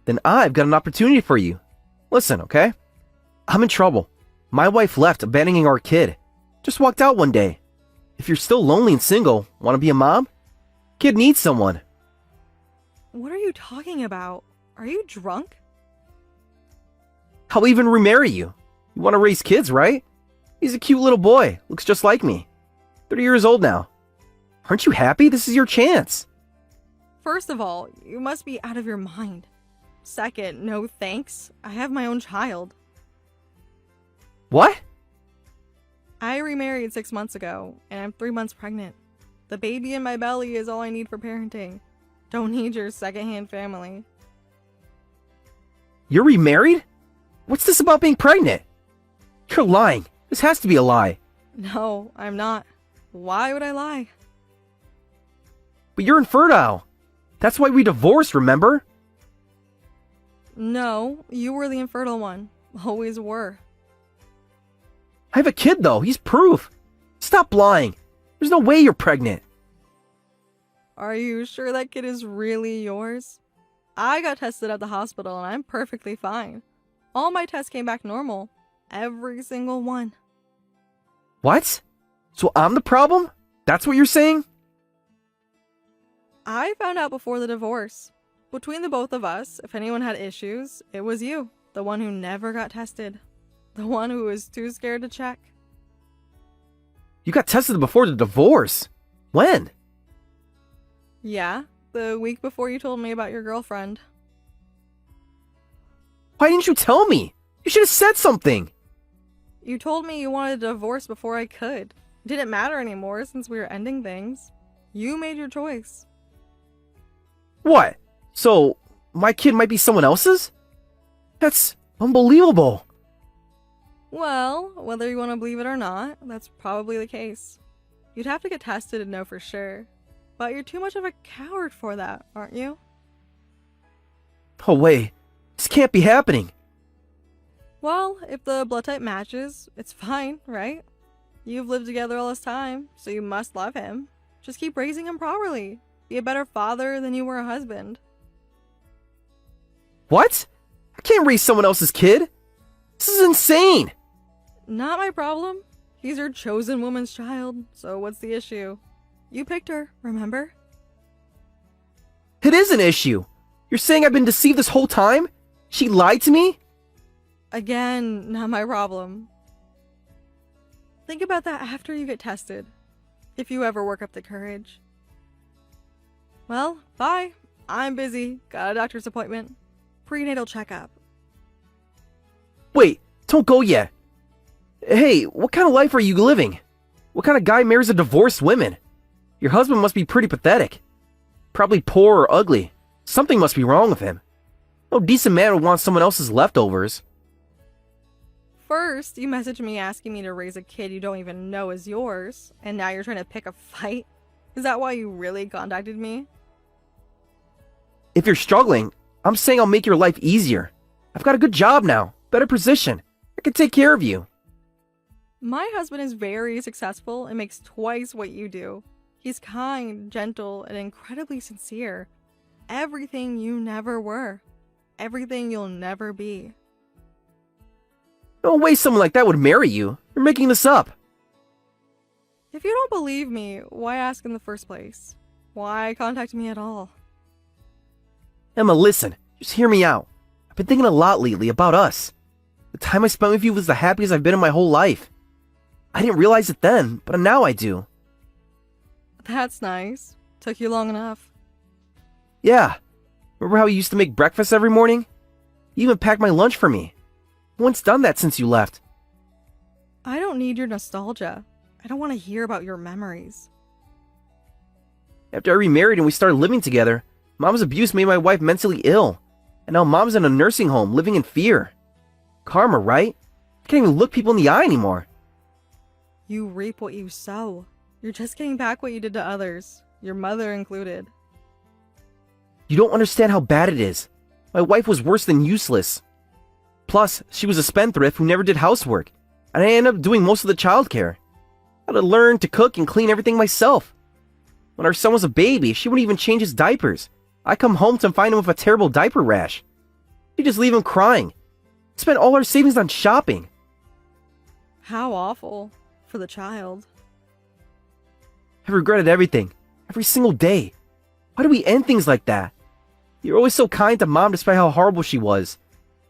Then I've got an opportunity for you. Listen, okay? I'm in trouble. My wife left, abandoning our kid. Just walked out one day. If you're still lonely and single, want to be a mom? Kid needs someone. What are you talking about? Are you drunk? I'll even remarry you. You want to raise kids, right? He's a cute little boy. Looks just like me. 30 years old now. Aren't you happy? This is your chance. First of all, you must be out of your mind. Second, no thanks. I have my own child. What? I remarried 6 months ago, and I'm 3 months pregnant. The baby in my belly is all I need for parenting. Don't need your secondhand family. You're remarried? What's this about being pregnant? You're lying. This has to be a lie. No, I'm not. Why would I lie? But you're infertile. That's why we divorced, remember? No, you were the infertile one. Always were. I have a kid, though. He's proof. Stop lying. There's no way you're pregnant. Are you sure that kid is really yours? I got tested at the hospital and I'm perfectly fine. All my tests came back normal. Every single one. What? So I'm the problem? That's what you're saying? I found out before the divorce. Between the both of us, if anyone had issues, it was you. The one who never got tested. The one who was too scared to check. You got tested before the divorce. When? Yeah, the week before you told me about your girlfriend. Why didn't you tell me? You should have said something. You told me you wanted a divorce before I could. It didn't matter anymore since we were ending things. You made your choice. What? So, my kid might be someone else's? That's unbelievable. Well, whether you want to believe it or not, that's probably the case. You'd have to get tested to know for sure. But you're too much of a coward for that, aren't you? Oh wait, this can't be happening. Well, if the blood type matches, it's fine, right? You've lived together all this time, so you must love him. Just keep raising him properly. Be a better father than you were a husband. What? I can't raise someone else's kid. This is insane. Not my problem. He's your chosen woman's child, so what's the issue? You picked her, remember? It is an issue. You're saying I've been deceived this whole time? She lied to me? Again, not my problem. Think about that after you get tested. If you ever work up the courage. Well, bye. I'm busy. Got a doctor's appointment. Prenatal checkup. Wait, don't go yet. Hey, what kind of life are you living? What kind of guy marries a divorced woman? Your husband must be pretty pathetic. Probably poor or ugly. Something must be wrong with him. No decent man would want someone else's leftovers. First, you messaged me asking me to raise a kid you don't even know is yours, and now you're trying to pick a fight? Is that why you really contacted me? If you're struggling, I'm saying I'll make your life easier. I've got a good job now, better position. I can take care of you. My husband is very successful and makes twice what you do. He's kind, gentle, and incredibly sincere. Everything you never were. Everything you'll never be. No way someone like that would marry you. You're making this up. If you don't believe me, why ask in the first place? Why contact me at all? Emma, listen. Just hear me out. I've been thinking a lot lately about us. The time I spent with you was the happiest I've been in my whole life. I didn't realize it then, but now I do. That's nice. Took you long enough. Yeah. Remember how you used to make breakfast every morning? You even packed my lunch for me. No one's done that since you left. I don't need your nostalgia. I don't want to hear about your memories. After I remarried and we started living together, Mom's abuse made my wife mentally ill. And now Mom's in a nursing home living in fear. Karma, right? I can't even look people in the eye anymore. You reap what you sow. You're just getting back what you did to others, your mother included. You don't understand how bad it is. My wife was worse than useless. Plus, she was a spendthrift who never did housework, and I ended up doing most of the childcare. I had to learn to cook and clean everything myself. When our son was a baby, she wouldn't even change his diapers. I come home to find him with a terrible diaper rash. She'd just leave him crying. Spent all our savings on shopping. How awful. For the child. I've regretted everything. Every single day. Why do we end things like that? You're always so kind to Mom despite how horrible she was.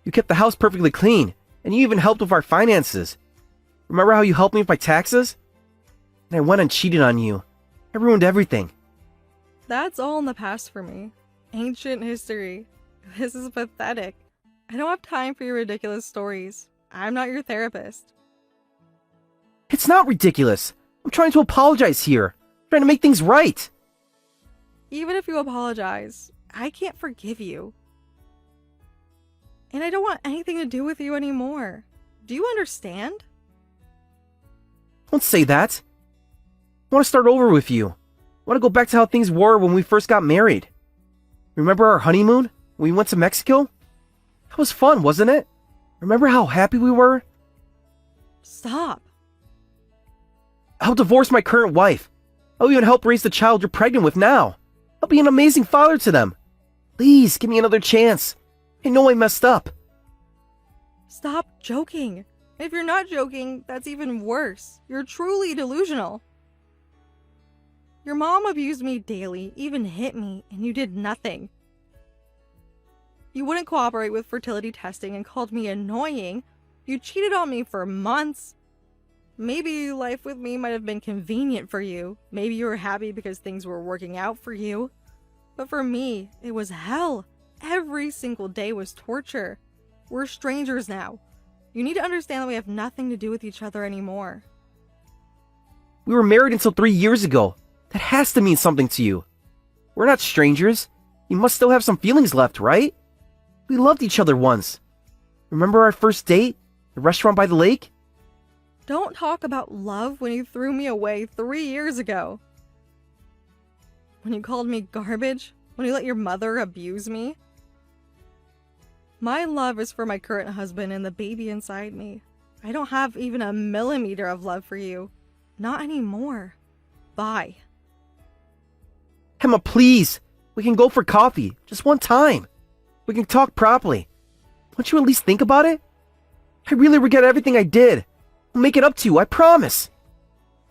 You kept the house perfectly clean, and you even helped with our finances. Remember how you helped me with my taxes? And I went and cheated on you. I ruined everything. That's all in the past for me. Ancient history. This is pathetic. I don't have time for your ridiculous stories. I'm not your therapist. It's not ridiculous. I'm trying to apologize here. I'm trying to make things right. Even if you apologize, I can't forgive you. And I don't want anything to do with you anymore. Do you understand? Don't say that. I want to start over with you. I want to go back to how things were when we first got married. Remember our honeymoon? When we went to Mexico? That was fun, wasn't it? Remember how happy we were? Stop. I'll divorce my current wife. I'll even help raise the child you're pregnant with now. I'll be an amazing father to them. Please, give me another chance. I know I messed up. Stop joking. If you're not joking, that's even worse. You're truly delusional. Your mom abused me daily, even hit me, and you did nothing. You wouldn't cooperate with fertility testing and called me annoying. You cheated on me for months. Maybe life with me might have been convenient for you. Maybe you were happy because things were working out for you. But for me, it was hell. Every single day was torture. We're strangers now. You need to understand that we have nothing to do with each other anymore. We were married until 3 years ago. That has to mean something to you. We're not strangers. You must still have some feelings left, right? We loved each other once. Remember our first date? The restaurant by the lake? Don't talk about love when you threw me away 3 years ago. When you called me garbage? When you let your mother abuse me? My love is for my current husband and the baby inside me. I don't have even a millimeter of love for you. Not anymore. Bye. Emma, please. We can go for coffee. Just one time. We can talk properly. Won't you at least think about it? I really regret everything I did. I'll make it up to you, I promise.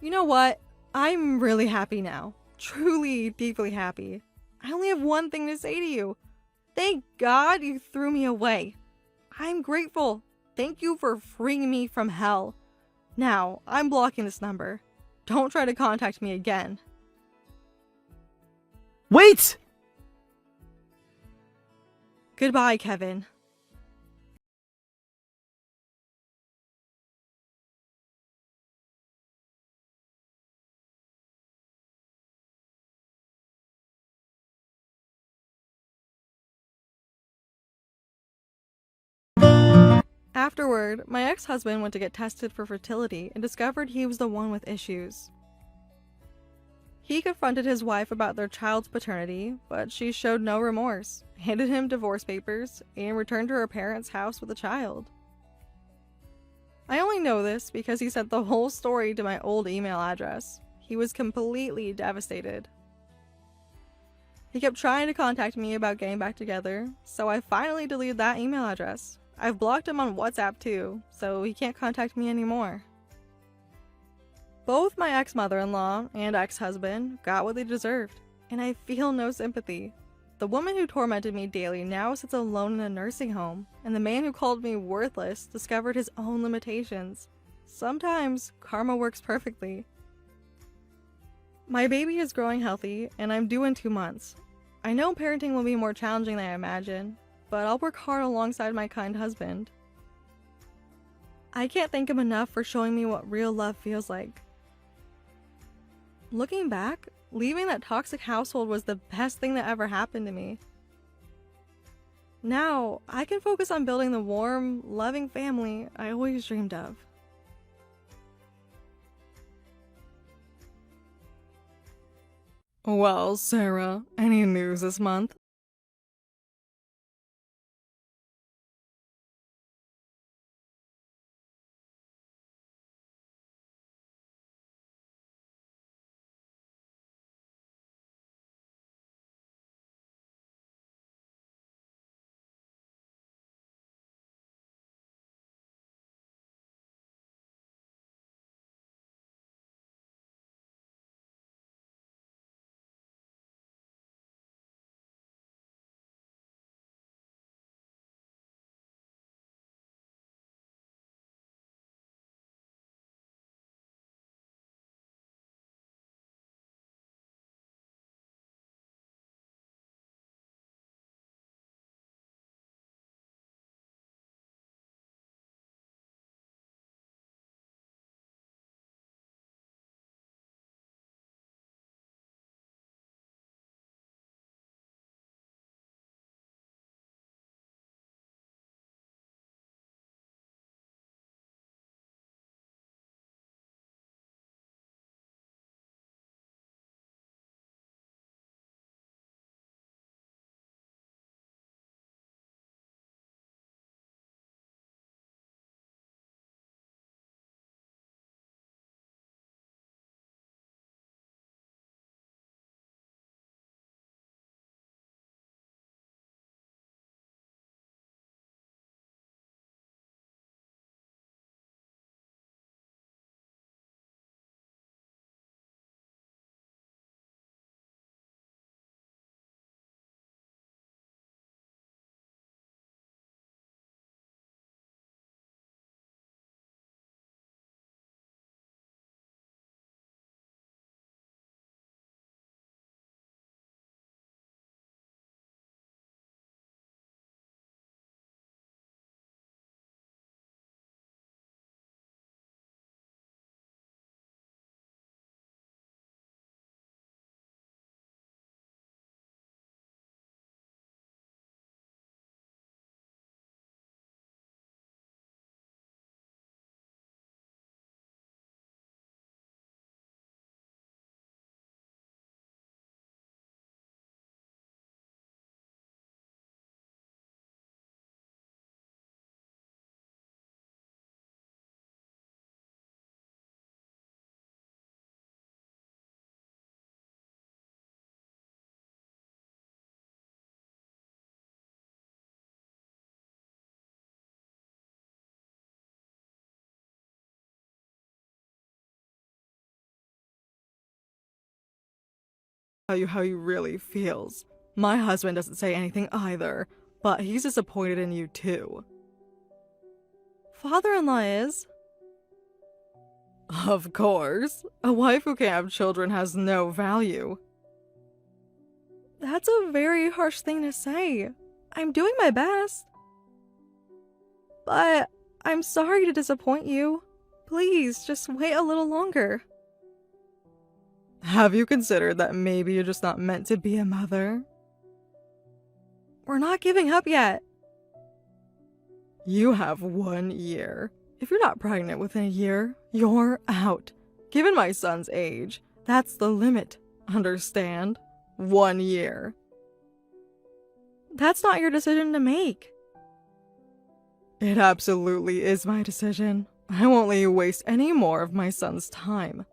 You know what? I'm really happy now. Truly, deeply happy. I only have one thing to say to you. Thank God you threw me away. I'm grateful. Thank you for freeing me from hell. Now, I'm blocking this number. Don't try to contact me again. Wait! Goodbye, Kevin. Afterward, my ex-husband went to get tested for fertility and discovered he was the one with issues. He confronted his wife about their child's paternity, but she showed no remorse, handed him divorce papers, and returned to her parents' house with the child. I only know this because he sent the whole story to my old email address. He was completely devastated. He kept trying to contact me about getting back together, so I finally deleted that email address. I've blocked him on WhatsApp too, so he can't contact me anymore. Both my ex-mother-in-law and ex-husband got what they deserved, and I feel no sympathy. The woman who tormented me daily now sits alone in a nursing home, and the man who called me worthless discovered his own limitations. Sometimes, karma works perfectly. My baby is growing healthy, and I'm due in 2 months. I know parenting will be more challenging than I imagined, but I'll work hard alongside my kind husband. I can't thank him enough for showing me what real love feels like. Looking back, leaving that toxic household was the best thing that ever happened to me. Now, I can focus on building the warm, loving family I always dreamed of. Well, Sarah, any news this month? Tell you how he really feels. My husband doesn't say anything either, but he's disappointed in you too. Father-in-law is? Of course. A wife who can't have children has no value. That's a very harsh thing to say. I'm doing my best. But I'm sorry to disappoint you. Please, just wait a little longer. Have you considered that maybe you're just not meant to be a mother? We're not giving up yet. You have 1 year. If you're not pregnant within a year, you're out. Given my son's age, that's the limit. Understand? 1 year. That's not your decision to make. It absolutely is my decision. I won't let you waste any more of my son's time.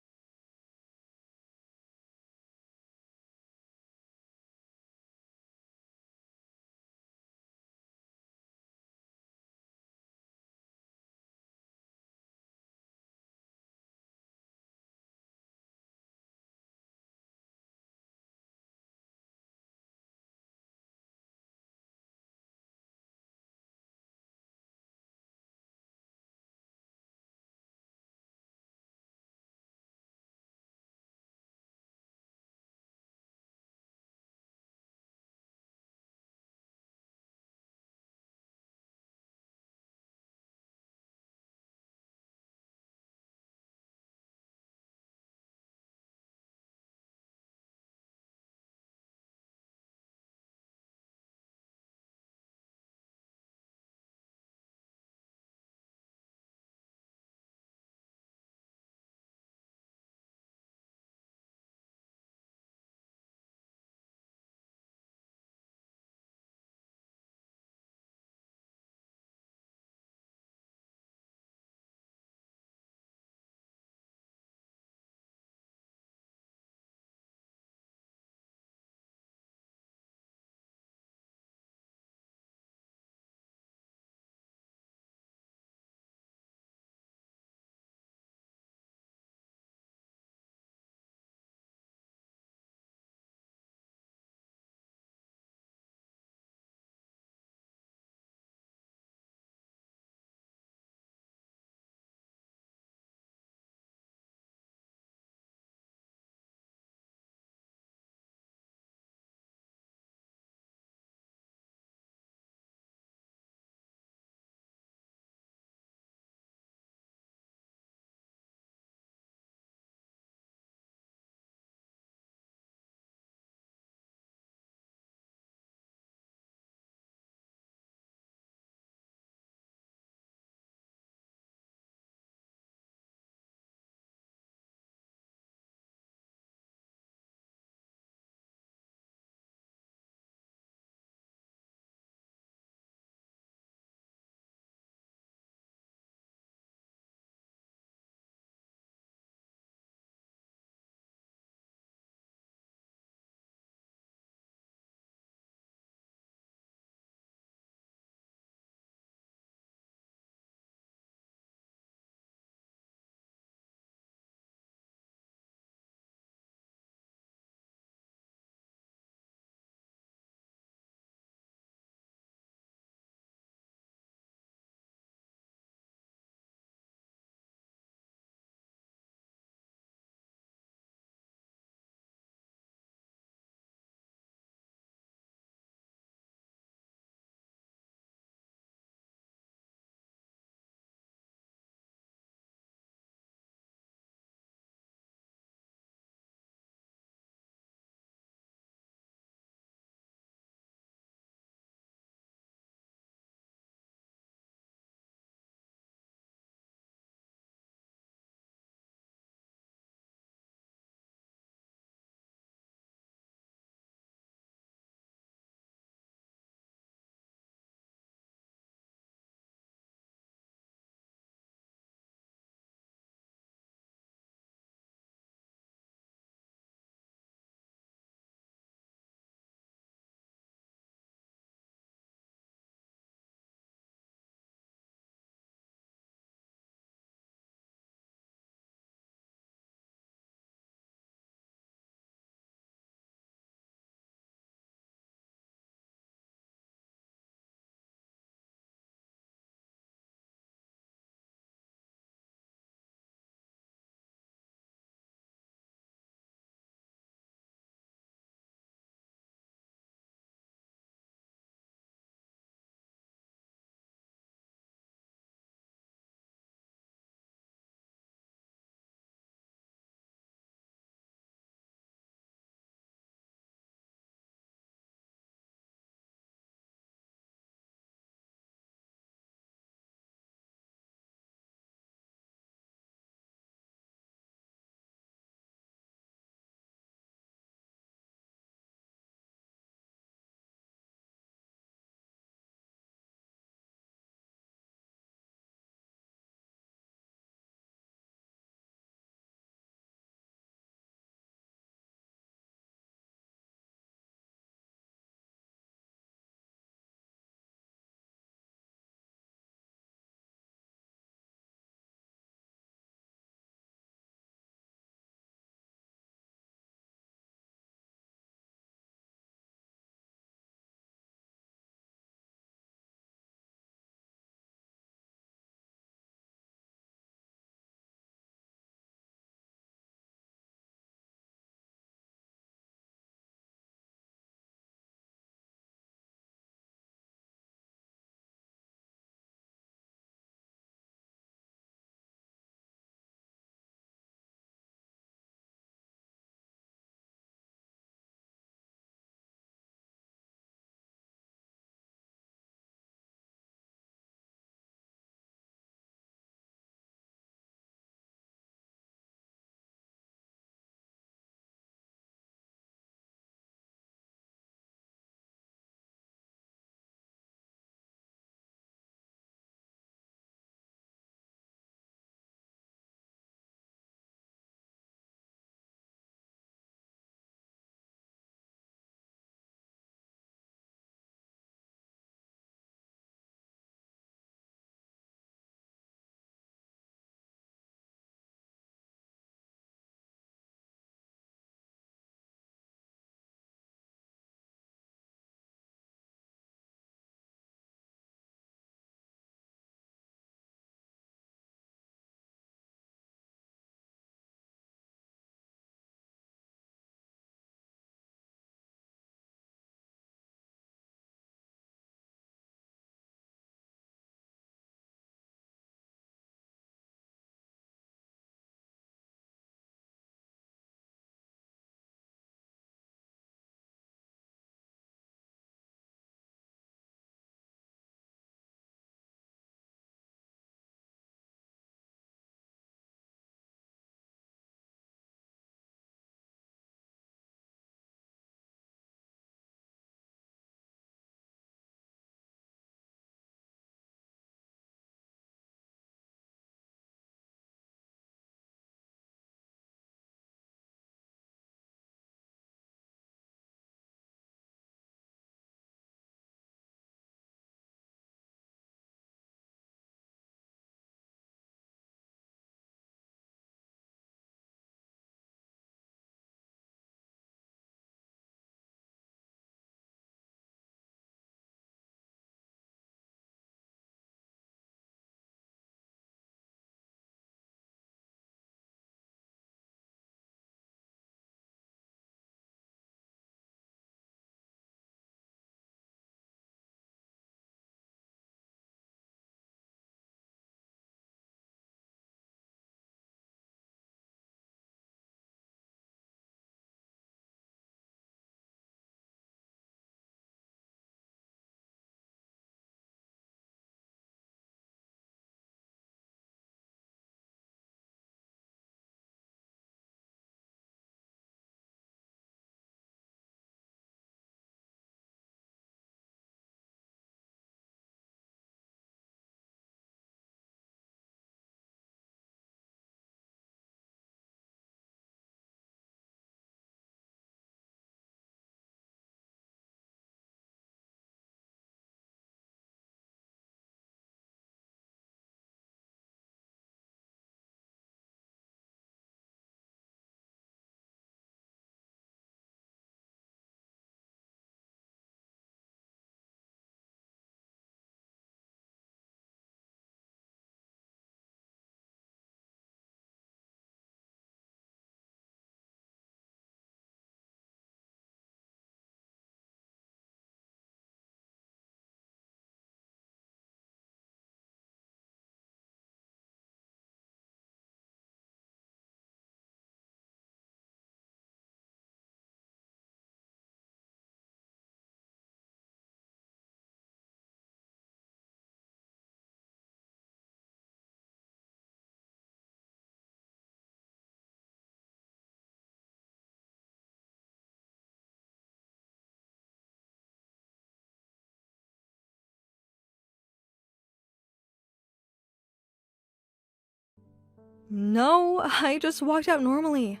No, I just walked out normally.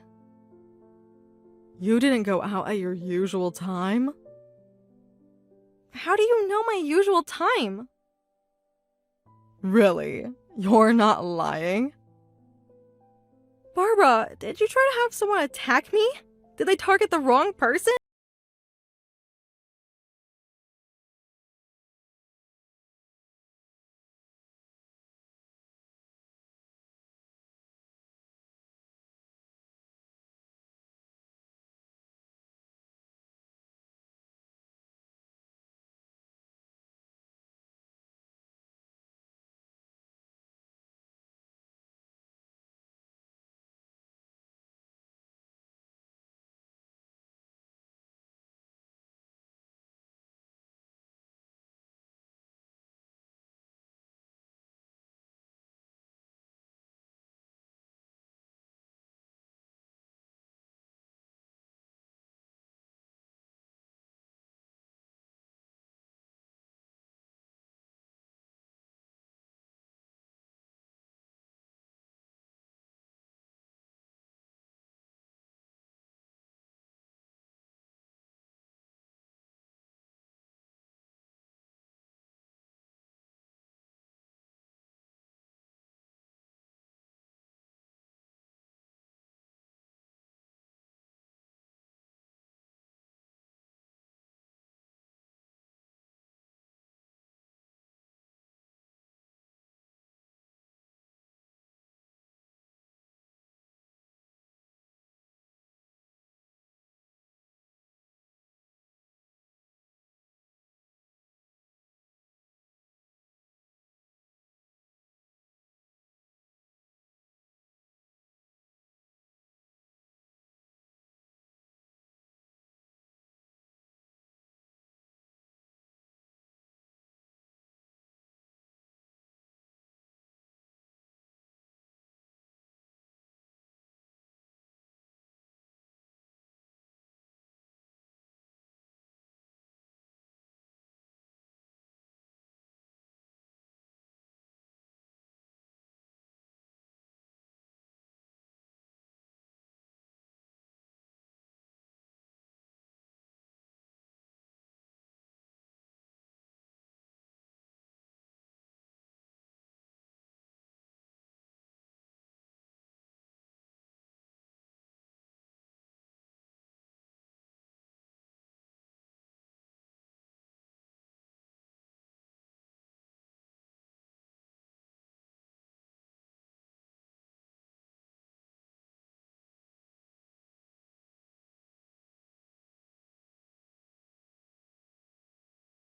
You didn't go out at your usual time? How do you know my usual time? Really? You're not lying? Barbara, did you try to have someone attack me? Did they target the wrong person?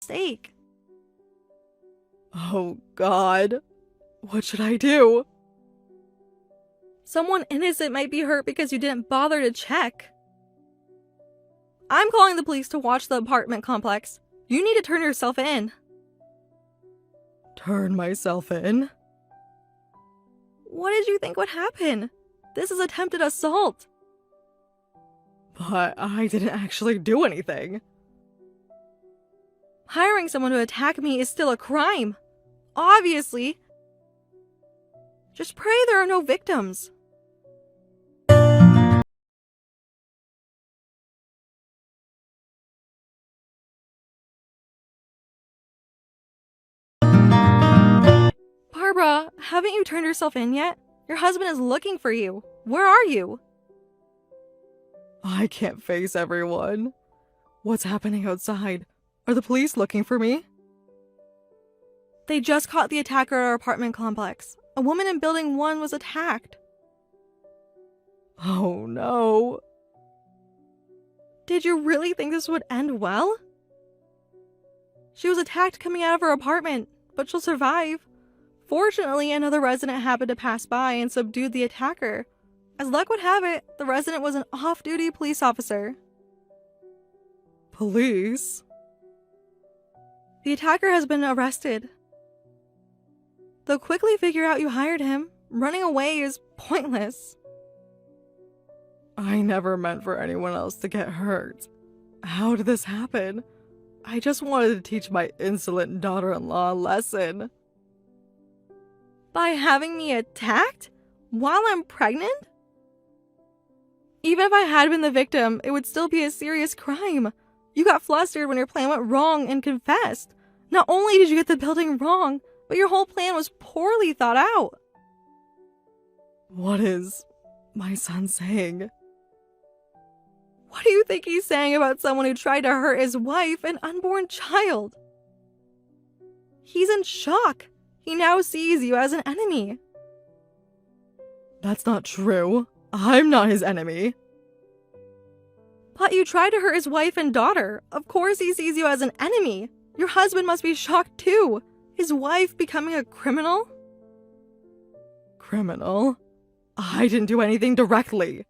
Mistake. Oh, God. What should I do? Someone innocent might be hurt because you didn't bother to check. I'm calling the police to watch the apartment complex. You need to turn yourself in. Turn myself in? What did you think would happen? This is attempted assault. But I didn't actually do anything. Hiring someone to attack me is still a crime. Obviously. Just pray there are no victims. Barbara, haven't you turned yourself in yet? Your husband is looking for you. Where are you? I can't face everyone. What's happening outside? Are the police looking for me? They just caught the attacker at our apartment complex. A woman in building 1 was attacked. Oh no. Did you really think this would end well? She was attacked coming out of her apartment, but she'll survive. Fortunately, another resident happened to pass by and subdued the attacker. As luck would have it, the resident was an off-duty police officer. Police? The attacker has been arrested. They'll quickly figure out you hired him. Running away is pointless. I never meant for anyone else to get hurt. How did this happen? I just wanted to teach my insolent daughter-in-law a lesson. By having me attacked? While I'm pregnant? Even if I had been the victim, it would still be a serious crime. You got flustered when your plan went wrong and confessed. Not only did you get the building wrong, but your whole plan was poorly thought out. What is my son saying? What do you think he's saying about someone who tried to hurt his wife and unborn child? He's in shock. He now sees you as an enemy. That's not true. I'm not his enemy. But you tried to hurt his wife and daughter. Of course he sees you as an enemy. Your husband must be shocked too. His wife becoming a criminal? Criminal? I didn't do anything directly.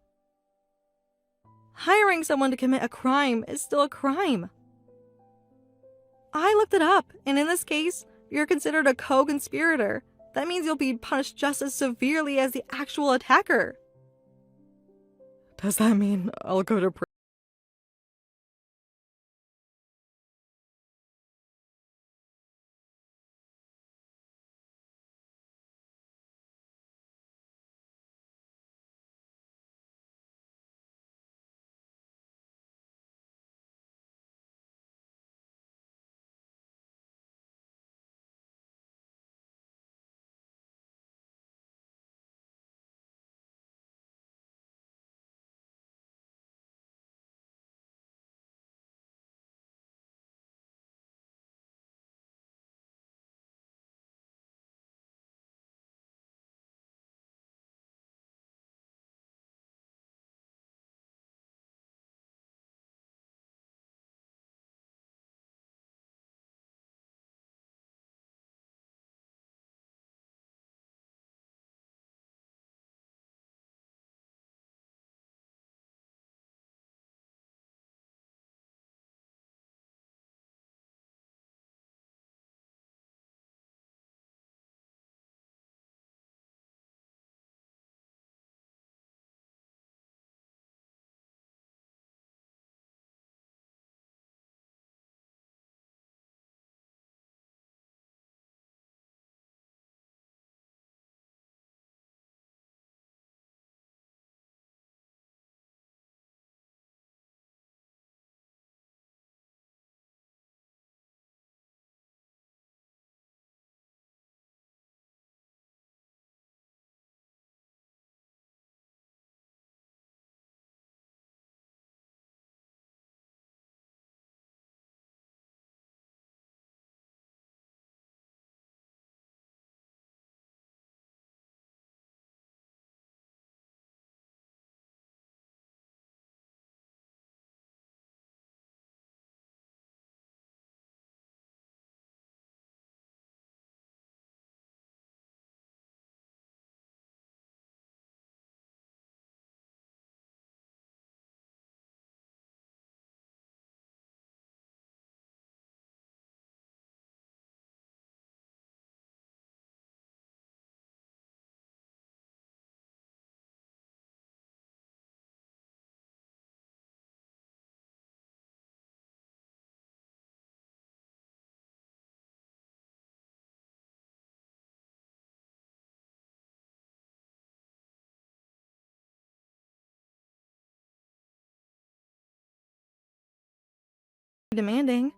Hiring someone to commit a crime is still a crime. I looked it up, and in this case, you're considered a co-conspirator. That means you'll be punished just as severely as the actual attacker. Does that mean I'll go to prison? Demanding.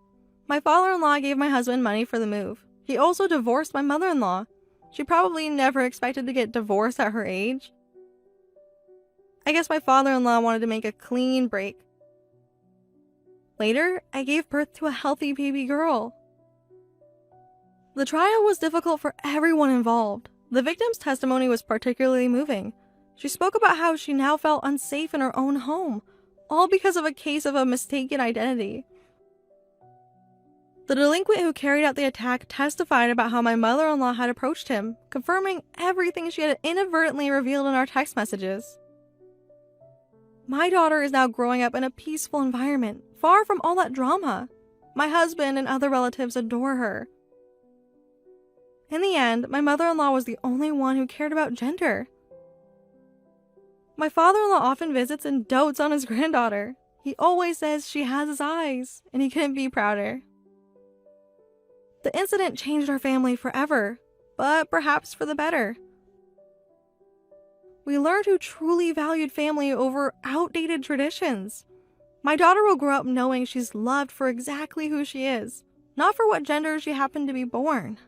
My father-in-law gave my husband money for the move. He also divorced my mother-in-law. She probably never expected to get divorced at her age. I guess my father-in-law wanted to make a clean break. Later, I gave birth to a healthy baby girl. The trial was difficult for everyone involved. The victim's testimony was particularly moving. She spoke about how she now felt unsafe in her own home, all because of a case of a mistaken identity. The delinquent who carried out the attack testified about how my mother-in-law had approached him, confirming everything she had inadvertently revealed in our text messages. My daughter is now growing up in a peaceful environment, far from all that drama. My husband and other relatives adore her. In the end, my mother-in-law was the only one who cared about gender. My father-in-law often visits and dotes on his granddaughter. He always says she has his eyes, and he couldn't be prouder. The incident changed our family forever, but perhaps for the better. We learned who truly valued family over outdated traditions. My daughter will grow up knowing she's loved for exactly who she is, not for what gender she happened to be born.